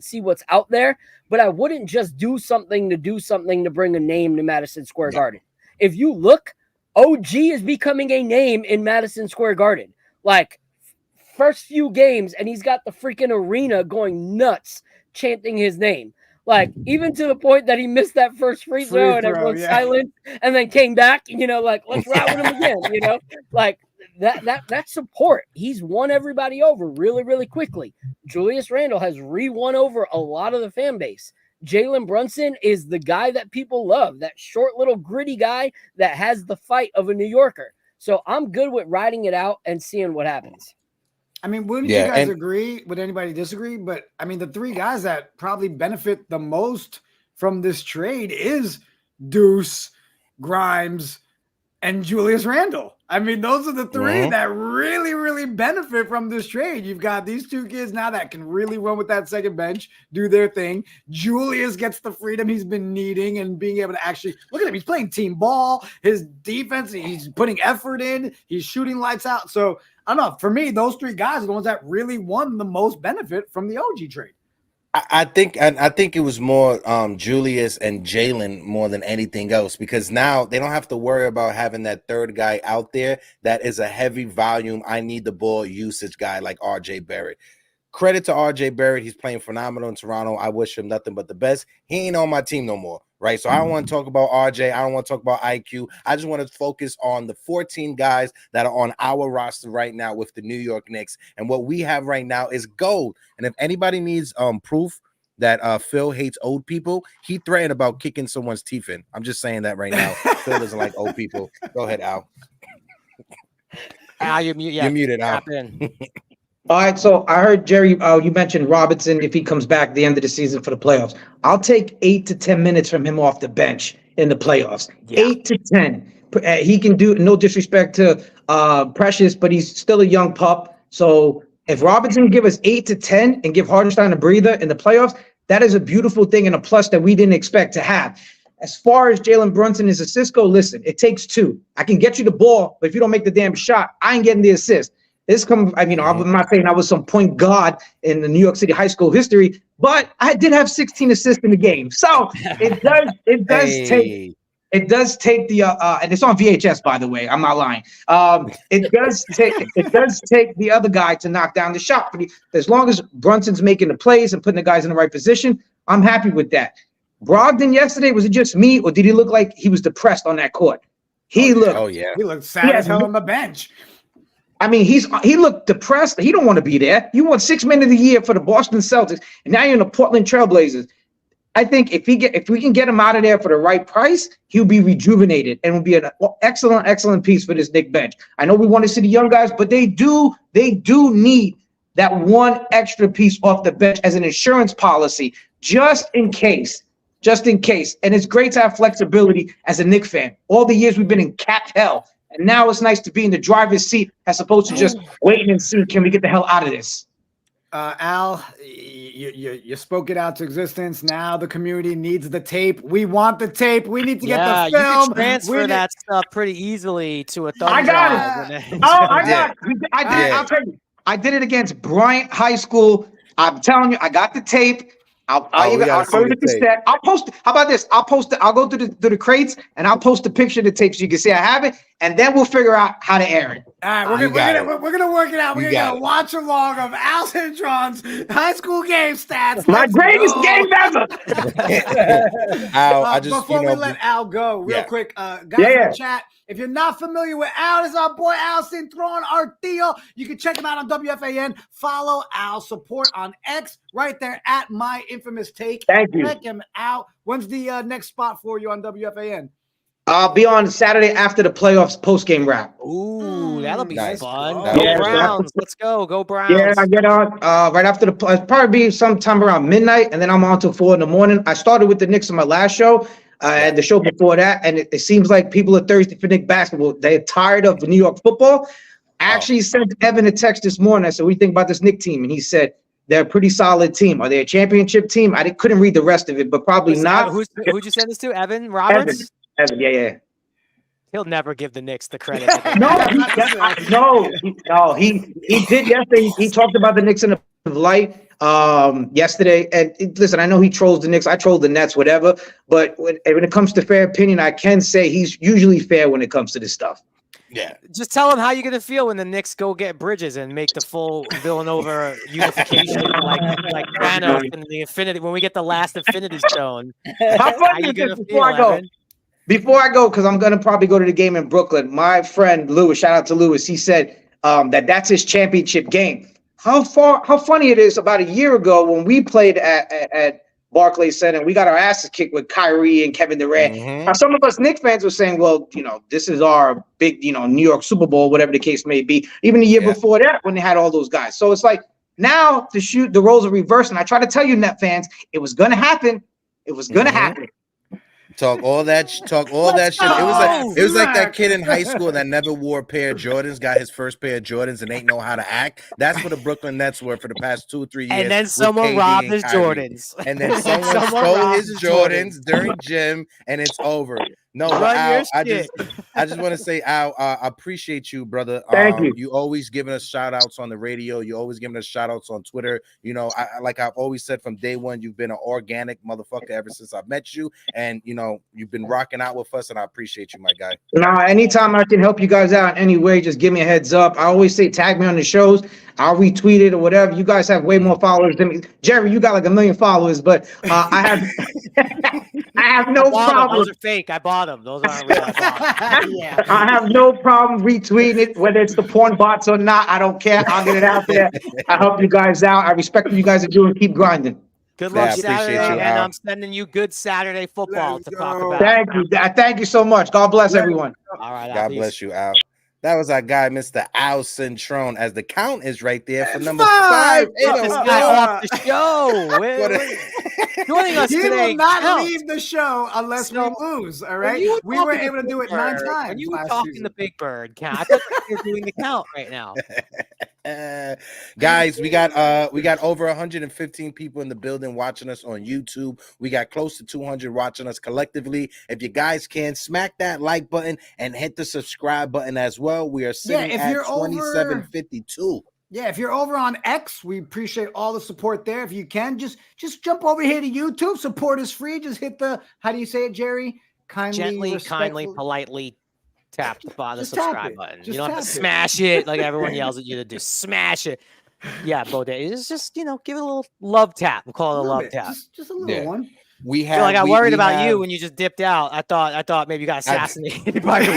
S5: see what's out there. But I wouldn't just do something to bring a name to Madison Square Garden. If you look, OG is becoming a name in Madison Square Garden. Like, first few games, and he's got the freaking arena going nuts chanting his name. Like, even to the point that he missed that first free throw and everyone's silent and then came back, let's ride with him again, like that support. He's won everybody over really, really quickly. Julius Randle has re-won over a lot of the fan base. Jalen Brunson is the guy that people love, that short little gritty guy that has the fight of a New Yorker. So I'm good with riding it out and seeing what happens.
S4: I mean, wouldn't you guys agree? Would anybody disagree? But I mean, the three guys that probably benefit the most from this trade is Deuce, Grimes, and Julius Randle. I mean, those are the three that really, really benefit from this trade. You've got these two kids now that can really run with that second bench, do their thing. Julius gets the freedom he's been needing and being able to actually look at him. He's playing team ball. His defense, he's putting effort in. He's shooting lights out. So I don't know. For me, those three guys are the ones that really won the most benefit from the OG trade.
S2: I think it was more Julius and Jalen more than anything else, because now they don't have to worry about having that third guy out there that is a heavy volume, I need the ball usage guy like RJ Barrett. Credit to RJ Barrett. He's playing phenomenal in Toronto. I wish him nothing but the best. He ain't on my team no more, right? So I don't want to talk about RJ. I don't want to talk about IQ. I just want to focus on the 14 guys that are on our roster right now with the New York Knicks. And what we have right now is gold. And if anybody needs proof that Phil hates old people, he threatened about kicking someone's teeth in. I'm just saying that right now. Phil doesn't like old people. Go ahead, Al.
S3: Al, you're
S2: muted, Al.
S7: All right, so I heard Jerry, you mentioned Robinson if he comes back at the end of the season for the playoffs. I'll take 8 to 10 minutes from him off the bench in the playoffs. 8 to 10. He can do, no disrespect to Precious, but he's still a young pup. So if Robinson can give us 8 to 10 and give Hartenstein a breather in the playoffs, that is a beautiful thing and a plus that we didn't expect to have. As far as Jalen Brunson is a Cisco, listen, it takes two. I can get you the ball, but if you don't make the damn shot, I ain't getting the assist. I'm not saying I was some point guard in the New York City high school history, but I did have 16 assists in the game. So it does take the and it's on VHS, by the way. I'm not lying. It does take the other guy to knock down the shot. But as long as Brunson's making the plays and putting the guys in the right position, I'm happy with that. Brogdon yesterday, was it just me, or did he look like he was depressed on that court? He looked
S4: sad as hell on the bench.
S7: I mean, he looked depressed. He don't want to be there. You won 6 men of the year for the Boston Celtics, and now you're in the Portland Trailblazers. I think if we can get him out of there for the right price, he'll be rejuvenated and will be an excellent piece for this Knicks bench. I know we want to see the young guys, but they do need that one extra piece off the bench as an insurance policy. just in case. And it's great to have flexibility as a Knicks fan. All the years we've been in cap hell, and now it's nice to be in the driver's seat as opposed to just waiting and seeing, can we get the hell out of this?
S4: Al, you spoke it out to existence. Now the community needs the tape. We want the tape. We need to get the film.
S3: You can transfer that stuff pretty easily to a thumb
S7: I got
S3: drive.
S7: it. I'll tell you. I did it against Bryant High School. I'm telling you, I got the tape. I'll go to the cassette. I'll post it. How about this? I'll post it. I'll go to the crates and I'll post a picture of the tape so you can see I have it, and then we'll figure out how to air it.
S4: All right, we're gonna work it out. We're gonna get a watch along of Al Cintron's high school game stats.
S7: My greatest game ever.
S2: Al,
S4: before we let Al go, real quick, guys in the chat. If you're not familiar with Al, this is our boy Al Cintron Artillo. You can check him out on WFAN. Follow Al. Support on X right there at My Infamous Take.
S7: Thank you.
S4: Check him out. When's the next spot for you on WFAN?
S7: I'll be on Saturday after the playoffs post-game wrap.
S3: Ooh, that'll be fun.
S2: Go
S3: Browns. Let's go. Go Browns.
S7: Yeah, I get on right after the probably be sometime around midnight, and then I'm on till 4 a.m. I started with the Knicks on my last show. And the show before that, and it seems like people are thirsty for Knicks basketball. They're tired of New York football. I actually sent Evan a text this morning. I said, "What do you think about this Knicks team?" And he said, "They're a pretty solid team. Are they a championship team?" I couldn't read the rest of it, but probably not.
S3: Who'd you send this to? Evan Roberts?
S7: Evan, yeah.
S3: He'll never give the Knicks the credit.
S7: He did yesterday. He talked about the Knicks in a light yesterday. And listen, I know he trolls the Knicks. I troll the Nets, whatever. But when it comes to fair opinion, I can say he's usually fair when it comes to this stuff.
S2: Yeah.
S3: Just tell him how you're gonna feel when the Knicks go get Bridges and make the full Villanova unification, like Thanos in the Infinity. When we get the last Infinity Stone,
S7: How funny is this before I go? Evan? Before I go, because I'm gonna probably go to the game in Brooklyn. My friend Lewis, shout out to Lewis. He said that's his championship game. How funny it is! About a year ago when we played at Barclays Center, we got our asses kicked with Kyrie and Kevin Durant. Now, some of us Knicks fans were saying, "Well, this is our big, New York Super Bowl, whatever the case may be." Even the year before that, when they had all those guys. So it's like now the roles are reversed. And I try to tell you, Net fans, it was gonna happen. It was gonna happen.
S2: Talk all that shit. It was like that kid in high school that never wore a pair of Jordans, got his first pair of Jordans, and ain't know how to act. That's what the Brooklyn Nets were for the past 2 or 3 years.
S3: And then someone robbed his Jordans.
S2: And then someone stole his Jordans during gym, and it's over. No, Al, I just want to say, Al, I appreciate you, brother.
S7: Thank you.
S2: You always giving us shout outs on the radio. You always giving us shout outs on Twitter. Like I've always said from day one, you've been an organic motherfucker ever since I met you. And, you've been rocking out with us, and I appreciate you, my guy.
S7: Nah, anytime I can help you guys out in any way, just give me a heads up. I always say tag me on the shows. I'll retweet it or whatever. You guys have way more followers than me. Jerry, you got like 1 million followers, but I have no problem.
S3: Those are fake. I bought them. Those aren't real.
S7: I have no problem retweeting it, whether it's the porn bots or not. I don't care. I'll get it out there. I help you guys out. I respect what you guys are doing. Keep grinding.
S3: Good luck Saturday, and I'm sending you good Saturday football to talk about.
S7: Thank you. Thank you so much. God bless everyone.
S3: All right.
S2: God bless you, Al. That was our guy, Mr. Al Cintron, as the count is right there for number 5.
S3: This guy off the show. Joining us
S4: he
S3: today.
S4: Will not leave the show unless we lose. All right, we were able to do it 9 times.
S3: When you were talking the Big Bird count, I thought you were doing the count right now.
S2: Guys, we got over 115 people in the building watching us on YouTube. We got close to 200 watching us collectively. If you guys can, smack that like button and hit the subscribe button as well. We are sitting at 2752.
S4: Yeah, if you're over on X, we appreciate all the support there. If you can, just jump over here to YouTube. Support is free. Just hit the, how do you say it, Jerry?
S3: Kindly, politely tap the bottom subscribe button. You don't have to smash it like everyone yells at you to do. Smash it. Yeah, Bodega. It's just, give it a little love tap. We'll call it a love tap.
S4: Just a little one.
S3: I got worried about you when you just dipped out. I thought maybe you got assassinated by the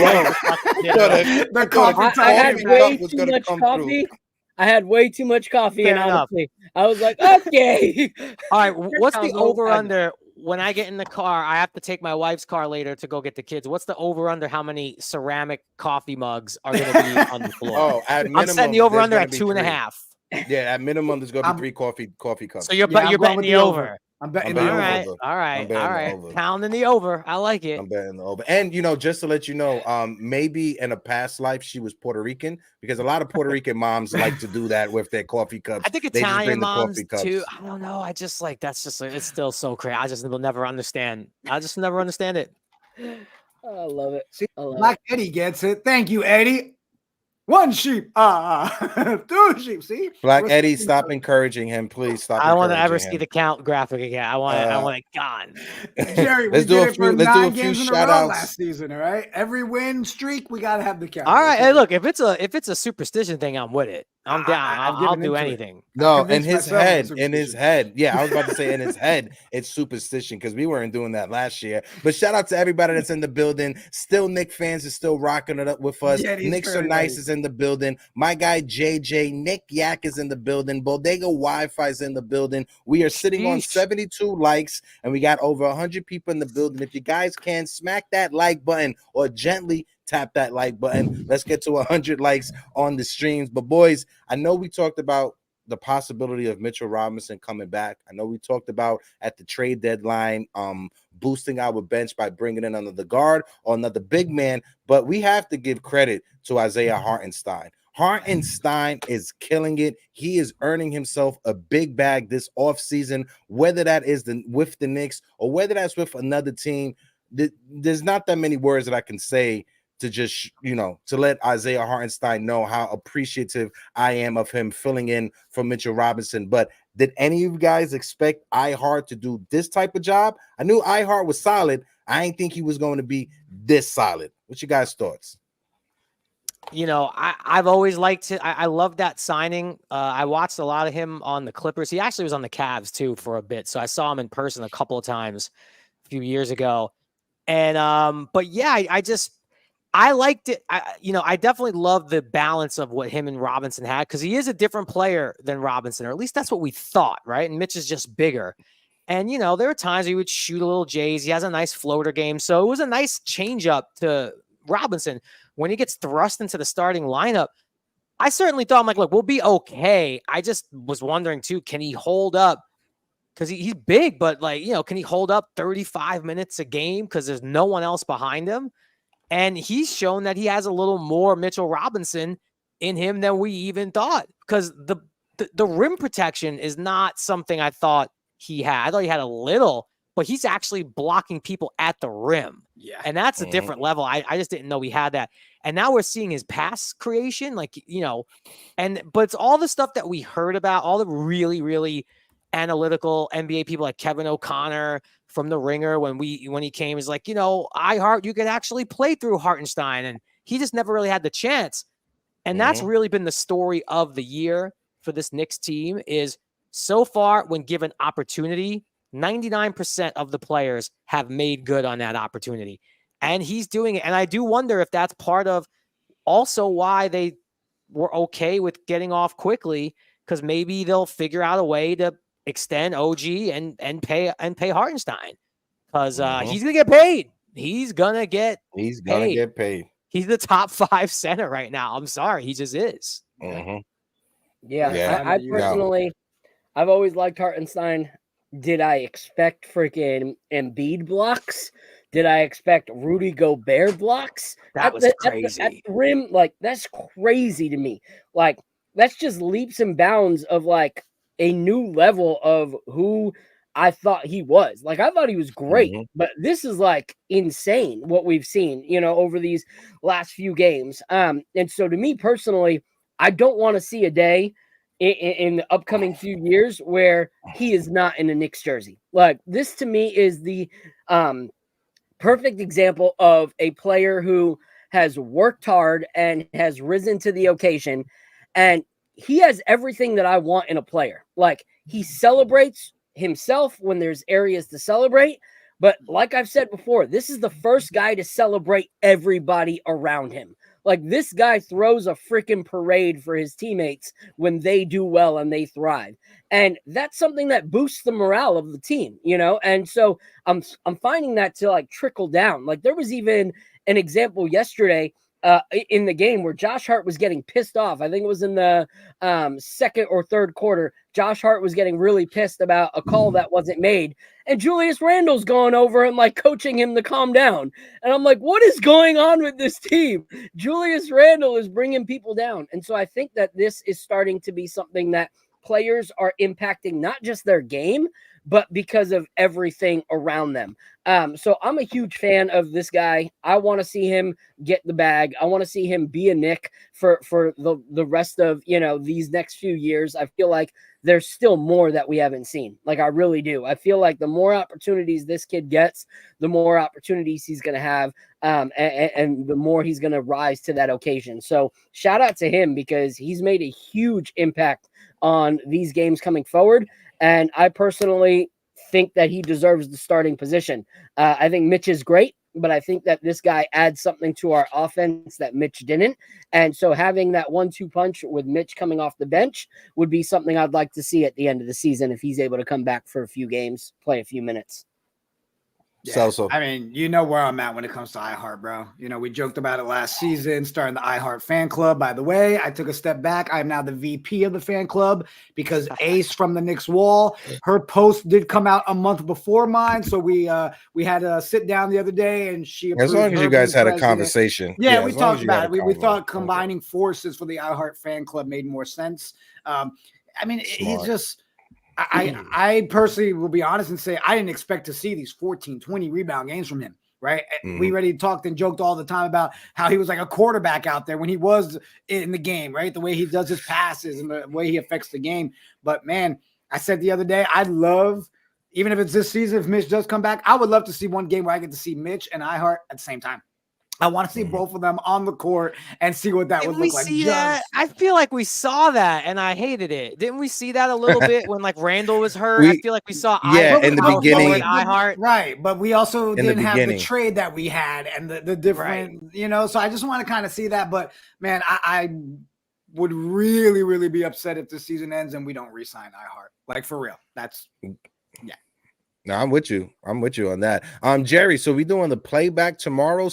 S5: I had way too much coffee. I had way too much coffee, and honestly, I was like, okay.
S3: All right, what's the over-under? When I get in the car, I have to take my wife's car later to go get the kids. What's the over-under? How many ceramic coffee mugs are going to be on the floor?
S2: I'm
S3: setting the over-under at 2.5.
S2: Yeah, at minimum, there's going to be 3 coffee cups.
S3: So you're betting the over.
S4: I'm betting
S2: I'm
S4: the
S2: betting
S3: All
S2: the
S4: over.
S3: right,
S2: over.
S3: all right,
S2: I'm betting
S3: all
S2: the
S3: right.
S2: over.
S3: Pounding the over. I like it.
S2: I'm betting the over. And just to let you know, maybe in a past life she was Puerto Rican, because a lot of Puerto Rican moms like to do that with their coffee cups.
S3: I think
S2: They just
S3: Italian
S2: bring the
S3: moms
S2: coffee cups.
S3: too. I don't know. I just like that's just it's still so crazy. I just will never understand. I just never understand it.
S5: I love it.
S4: See,
S5: I love
S4: Black
S5: it.
S4: Eddie gets it. Thank you, Eddie. One sheep. Two sheep. See?
S2: Black
S4: We're
S2: Eddie,
S4: speaking
S2: stop
S4: code.
S2: encouraging him. Please stop
S3: I don't want to ever
S2: encouraging
S3: see
S2: him.
S3: the count graphic again. I want it gone.
S4: Jerry, we
S2: let's do
S4: did
S2: a
S4: it for
S2: few. Let's do a
S4: 9
S2: few
S4: games in a
S2: shout
S4: row
S2: outs.
S4: last season. All right. Every win streak, we gotta have the count.
S3: All right, hey, look, if it's a superstition thing, I'm with it. I'm down.
S4: I've
S3: I'll
S4: given
S3: do
S4: into it.
S3: anything.
S2: No, in
S4: convinced
S2: his
S4: myself
S2: head,
S4: it's
S2: in his
S4: superstition.
S2: head. Yeah, I was about to say in his head, it's superstition because we weren't doing that last year. But shout out to everybody that's in the building. Still, Nick fans is still rocking it up with us.
S4: Yeah, he's
S2: Knicks are
S4: very
S2: nice
S4: nice.
S2: is in the building. My guy JJ, Nick Yak is in the building. Bodega Wi-Fi is in the building. We are sitting on
S3: Sheesh.
S2: 72 likes, and we got over 100 people in the building. If you guys can smack that like button or gently tap that like button, let's get to 100 likes on the streams. But boys, I know we talked about the possibility of Mitchell Robinson coming back. I know we talked about at the trade deadline boosting our bench by bringing in another guard or another big man, but we have to give credit to Isaiah Hartenstein. Hartenstein is killing it. He is earning himself a big bag this offseason, whether that is with the Knicks or whether that's with another team. There's not that many words that I can say to just, to let Isaiah Hartenstein know how appreciative I am of him filling in for Mitchell Robinson. But did any of you guys expect iHeart to do this type of job? I knew iHeart was solid. I didn't think he was going to be this solid. What's your guys' thoughts?
S3: I've always liked it. I love that signing. I watched a lot of him on the Clippers. He actually was on the Cavs too for a bit. So I saw him in person a couple of times a few years ago. And, but yeah, I liked it. I definitely love the balance of what him and Robinson had, because he is a different player than Robinson, or at least that's what we thought, right? And Mitch is just bigger. And, there were times he would shoot a little J's. He has a nice floater game. So it was a nice change up to Robinson. When he gets thrust into the starting lineup, I certainly thought, I'm like, look, we'll be okay. I just was wondering too, can he hold up? Because he's big, but can he hold up 35 minutes a game? Because there's no one else behind him. And he's shown that he has a little more Mitchell Robinson in him than we even thought, because the rim protection is not something I thought he had. I thought he had a little, but he's actually blocking people at the rim.
S4: Yeah.
S3: And that's a different level. I just didn't know we had that. And now we're seeing his pass creation, but it's all the stuff that we heard about, all the really, really analytical NBA people like Kevin O'Connor from The Ringer when he came, is like, iHeart, you could actually play through Hartenstein, and he just never really had the chance. And that's really been the story of the year for this Knicks team, is so far when given opportunity, 99% of the players have made good on that opportunity, and he's doing it. And I do wonder if that's part of also why they were okay with getting off quickly, because maybe they'll figure out a way to extend OG and pay Hartenstein, because he's gonna get paid. He's gonna get
S2: paid.
S3: He's the top 5 center right now. I'm sorry, he just is.
S5: Yeah. I personally, I've always liked Hartenstein. Did I expect freaking Embiid blocks? Did I expect Rudy Gobert blocks?
S3: That was crazy.
S5: At the rim, that's crazy to me. That's just leaps and bounds of a new level of who I thought he was. I thought he was great, but this is insane what we've seen, over these last few games. And so to me personally, I don't want to see a day in the upcoming few years where he is not in a Knicks jersey. This to me is the perfect example of a player who has worked hard and has risen to the occasion, and he has everything that I want in a player. He celebrates himself when there's areas to celebrate, but like I've said before, this is the first guy to celebrate everybody around him. This guy throws a freaking parade for his teammates when they do well and they thrive. And that's something that boosts the morale of the team, And so I'm finding that to trickle down. There was even an example yesterday in the game where Josh Hart was getting pissed off. I think it was in the second or third quarter. Josh Hart was getting really pissed about a call that wasn't made. And Julius Randle's going over and like coaching him to calm down. And I'm like, what is going on with this team? Julius Randle is bringing people down. And so I think that this is starting to be something that players are impacting not just their game, but because of everything around them. So I'm a huge fan of this guy. I want to see him get the bag. I want to see him be a Knick for the rest of, these next few years. I feel like there's still more that we haven't seen. Like, I really do. I feel like the more opportunities this kid gets, the more opportunities he's going to have, and the more he's going to rise to that occasion. So shout out to him because he's made a huge impact on these games coming forward. And I personally think that he deserves the starting position. I think Mitch is great, but I think that this guy adds something to our offense that Mitch didn't. And so having that 1-2 punch with Mitch coming off the bench would be something I'd like to see at the end of the season if he's able to come back for a few games, play a few minutes.
S4: Yeah. I mean, you know where I'm at when it comes to iHeart, bro. We joked about it last season, starting the iHeart fan club. By the way, I took a step back. I'm now the VP of the fan club because Ace from the Knicks Wall, her post did come out a month before mine. So we had a sit down the other day, and she
S2: as long as you guys had a conversation.
S4: Yeah, we talked about it. We thought combining forces for the iHeart fan club made more sense. I mean, he's just. I personally will be honest and say I didn't expect to see these 14, 20 rebound games from him, right? Mm-hmm. We already talked and joked all the time about how he was like a quarterback out there when he was in the game, right? The way he does his passes and the way he affects the game. But, man, I said the other day, I'd love, even if it's this season, if Mitch does come back, I would love to see one game where I get to see Mitch and iHeart at the same time. I want to see both of them on the court and see what that would look like.
S3: That? I feel like we saw that, and I hated it. Didn't we see that a little bit when like Randle was hurt? I feel like we saw
S2: in the beginning,
S3: iHeart,
S4: right? But we also didn't have the trade that we had and the different, So I just want to kind of see that. But man, I would really, really be upset if the season ends and we don't re-sign iHeart. Like for real, that's
S2: No, I'm with you. I'm with you on that. Jerry, so we doing the playback tomorrow?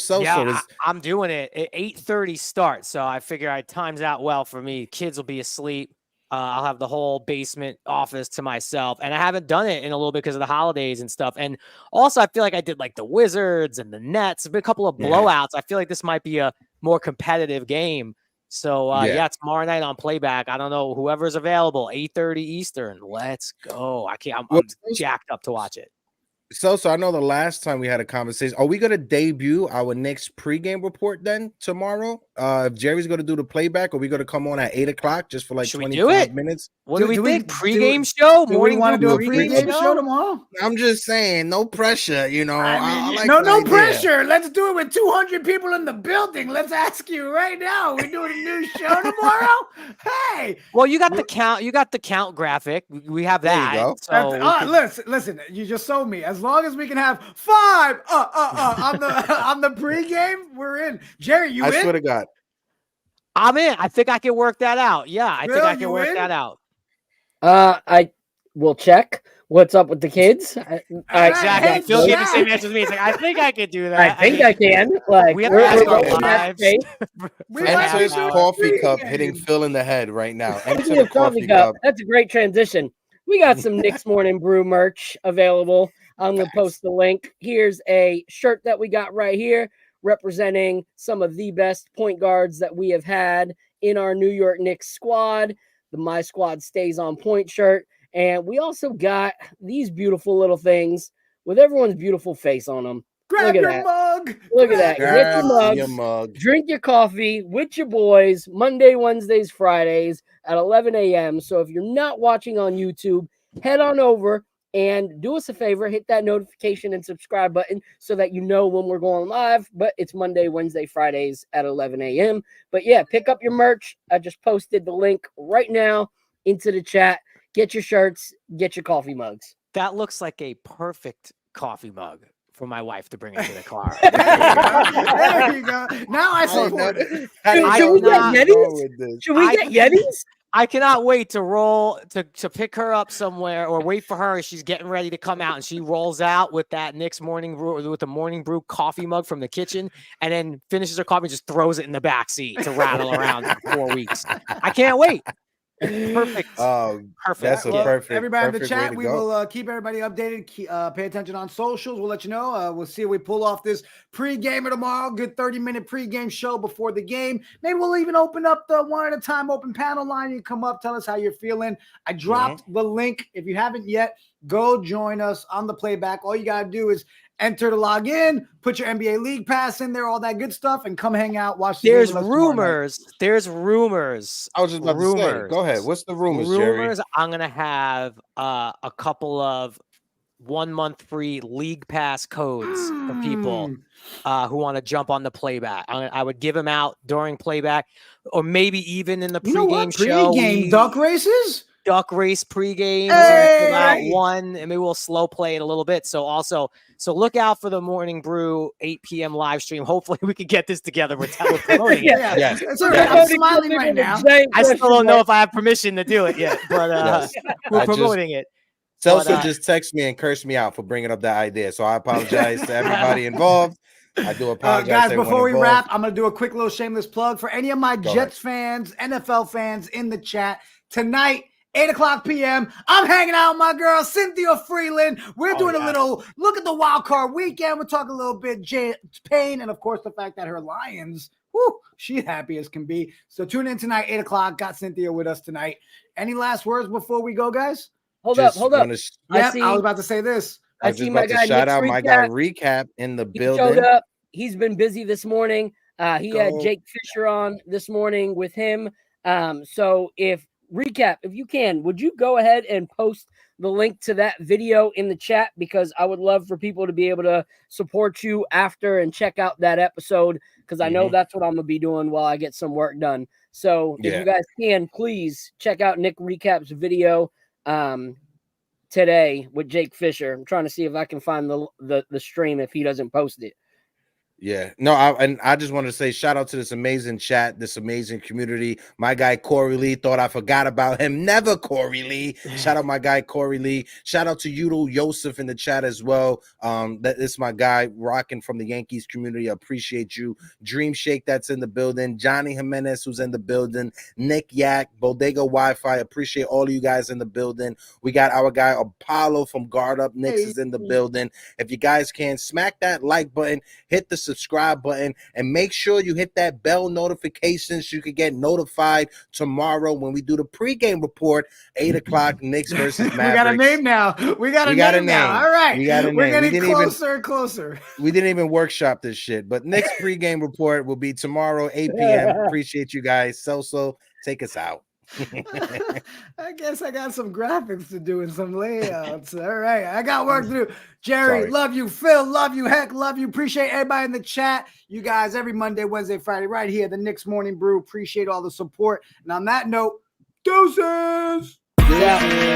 S3: I'm doing it at 8:30 start. So I figure it times out well for me. Kids will be asleep. I'll have the whole basement office to myself. And I haven't done it in a little bit because of the holidays and stuff. And also I feel like I did like the Wizards and the Nets, a couple of blowouts. I feel like this might be a more competitive game. So tomorrow night on playback. I don't know, whoever's available, 8:30 Eastern. Let's go. I'm jacked up to watch it.
S2: So I know the last time we had a conversation, are we going to debut our next pregame report then tomorrow? If Jerry's going to do the playback, are we going to come on at 8:00 just for like 25 minutes?
S3: What do we think? Pregame show?
S4: Morning? We want to do a pregame show tomorrow?
S2: I'm just saying, no pressure,
S4: I mean, no pressure. Let's do it with 200 people in the building. Let's ask you right now. We're doing a new show tomorrow? Hey.
S3: Well, you got the count. You got the count graphic. We have that.
S2: There you
S4: go. So listen. You just sold me. As long as we can have 5 on the pregame, we're in. Jerry, you in?
S2: I swear to God.
S3: I'm in. I think I can work that out. Yeah, I think I can work that out.
S5: I will check what's up with the kids.
S3: Exactly. Phil gave the same answer to me. He's like, I think I could do that.
S5: I think I can. Like,
S3: we have to ask our lives.
S2: Enter his coffee cup hitting Phil in the head right now. Enter the
S5: coffee cup. That's a great transition. We got some Knicks Morning Brew merch available. I'm going to post the link. Here's a shirt that we got right here representing some of the best point guards that we have had in our New York Knicks squad. The My Squad Stays on Point shirt. And we also got these beautiful little things with everyone's beautiful face on them.
S4: Grab your mug.
S5: Look at that. Get your mug. Drink your coffee with your boys Monday, Wednesdays, Fridays at 11 a.m. So if you're not watching on YouTube, head on over and do us a favor, hit that notification and subscribe button so that you know when we're going live. But it's Monday, Wednesday, Fridays at 11 a.m. But yeah, pick up your merch. I just posted the link right now into the chat. Get your shirts, get your coffee mugs.
S3: That looks like a perfect coffee mug for my wife to bring into the car.
S4: There you go. Now I support it.
S5: Should we get Yetis? Should we get Yetis?
S3: I cannot wait to roll to pick her up somewhere or wait for her as she's getting ready to come out and she rolls out with that Knicks morning brew with the morning brew coffee mug from the kitchen and then finishes her coffee and just throws it in the back seat to rattle around for 4 weeks. I can't wait. Perfect. Perfect.
S2: That's a
S4: Well,
S2: perfect.
S4: everybody in the
S2: perfect way
S4: chat,
S2: to
S4: we
S2: go.
S4: will keep everybody updated. Pay attention on socials. We'll let you know. We'll see if we pull off this pre-gamer tomorrow. Good 30-minute pre-game show before the game. Maybe we'll even open up the one at a time open panel line. You come up, tell us how you're feeling. I dropped the link. If you haven't yet, go join us on the playback. All you got to do is enter to log in, put your NBA League Pass in there, all that good stuff, and come hang out, watch the game
S3: There's
S4: with us tomorrow night.
S3: rumors. There's rumors.
S2: I was just about to say, go ahead. What's the rumors, Jerry?
S3: I'm gonna have a couple of 1 month free League Pass codes for people who want to jump on the playback. I would give them out during playback, or maybe even in the pregame show.
S4: Pre-game duck races.
S3: Duck race pregame.
S4: Hey!
S3: One, and maybe we'll slow play it a little bit. So look out for the Morning Brew 8 p.m. live stream. Hopefully we can get this together. We're promoting it.
S2: Yes.
S4: It's all right. I'm smiling right now.
S3: I still don't know if I have permission to do it yet, but
S2: Yes.
S3: we're promoting it.
S2: Celso just texted me and cursed me out for bringing up that idea. So I apologize to everybody involved. I do apologize.
S4: Guys,
S2: to
S4: before we
S2: everyone
S4: wrap,
S2: involved.
S4: I'm going to do a quick little shameless plug for any of my Jets fans, NFL fans in the chat. Tonight, 8:00 p.m. I'm hanging out with my girl, Cynthia Freeland. We're doing a little look at the wild card weekend. We're talking a little bit pain and, of course, the fact that her Lions, she's happy as can be. So tune in tonight, 8:00. Got Cynthia with us tonight. Any last words before we go, guys?
S5: Hold up.
S4: I was about to say this.
S5: I see my guy.
S2: Shout out my guy Recap in the building.
S5: Showed up. He's been busy this morning. He had Jake Fisher on this morning with him. So if Recap, if you can, would you go ahead and post the link to that video in the chat? Because I would love for people to be able to support you after and check out that episode, because I know that's what I'm going to be doing while I get some work done. So if you guys can, please check out Nick Recap's video today with Jake Fisher. I'm trying to see if I can find the stream if he doesn't post it.
S2: Yeah, no, I just wanted to say shout out to this amazing chat, this amazing community. My guy Corey Lee, thought I forgot about him. Never Corey Lee. Shout out my guy Corey Lee. Shout out to Yudo Yosef in the chat as well. That is my guy rocking from the Yankees community. I appreciate you. Dream Shake that's in the building. Johnny Jimenez who's in the building. Nick Yak, Bodega Wi-Fi. Appreciate all of you guys in the building. We got our guy Apollo from Guard Up Knicks is in the building. If you guys can, smack that like button, hit the subscribe button, and make sure you hit that bell notification so you can get notified tomorrow when we do the pregame report, 8:00, Knicks versus Mavericks.
S4: We got a name now. We got a name now. All right. We're getting closer and closer.
S2: We didn't even workshop this shit, but next pregame report will be tomorrow, 8 p.m. Appreciate you guys. So take us out.
S4: I guess I got some graphics to do and some layouts. All right. I got work to do. Jerry, love you. Phil, love you. Heck, love you. Appreciate everybody in the chat. You guys, every Monday, Wednesday, Friday, right here, the Knicks Morning Brew. Appreciate all the support. And on that note, deuces.
S5: Yeah.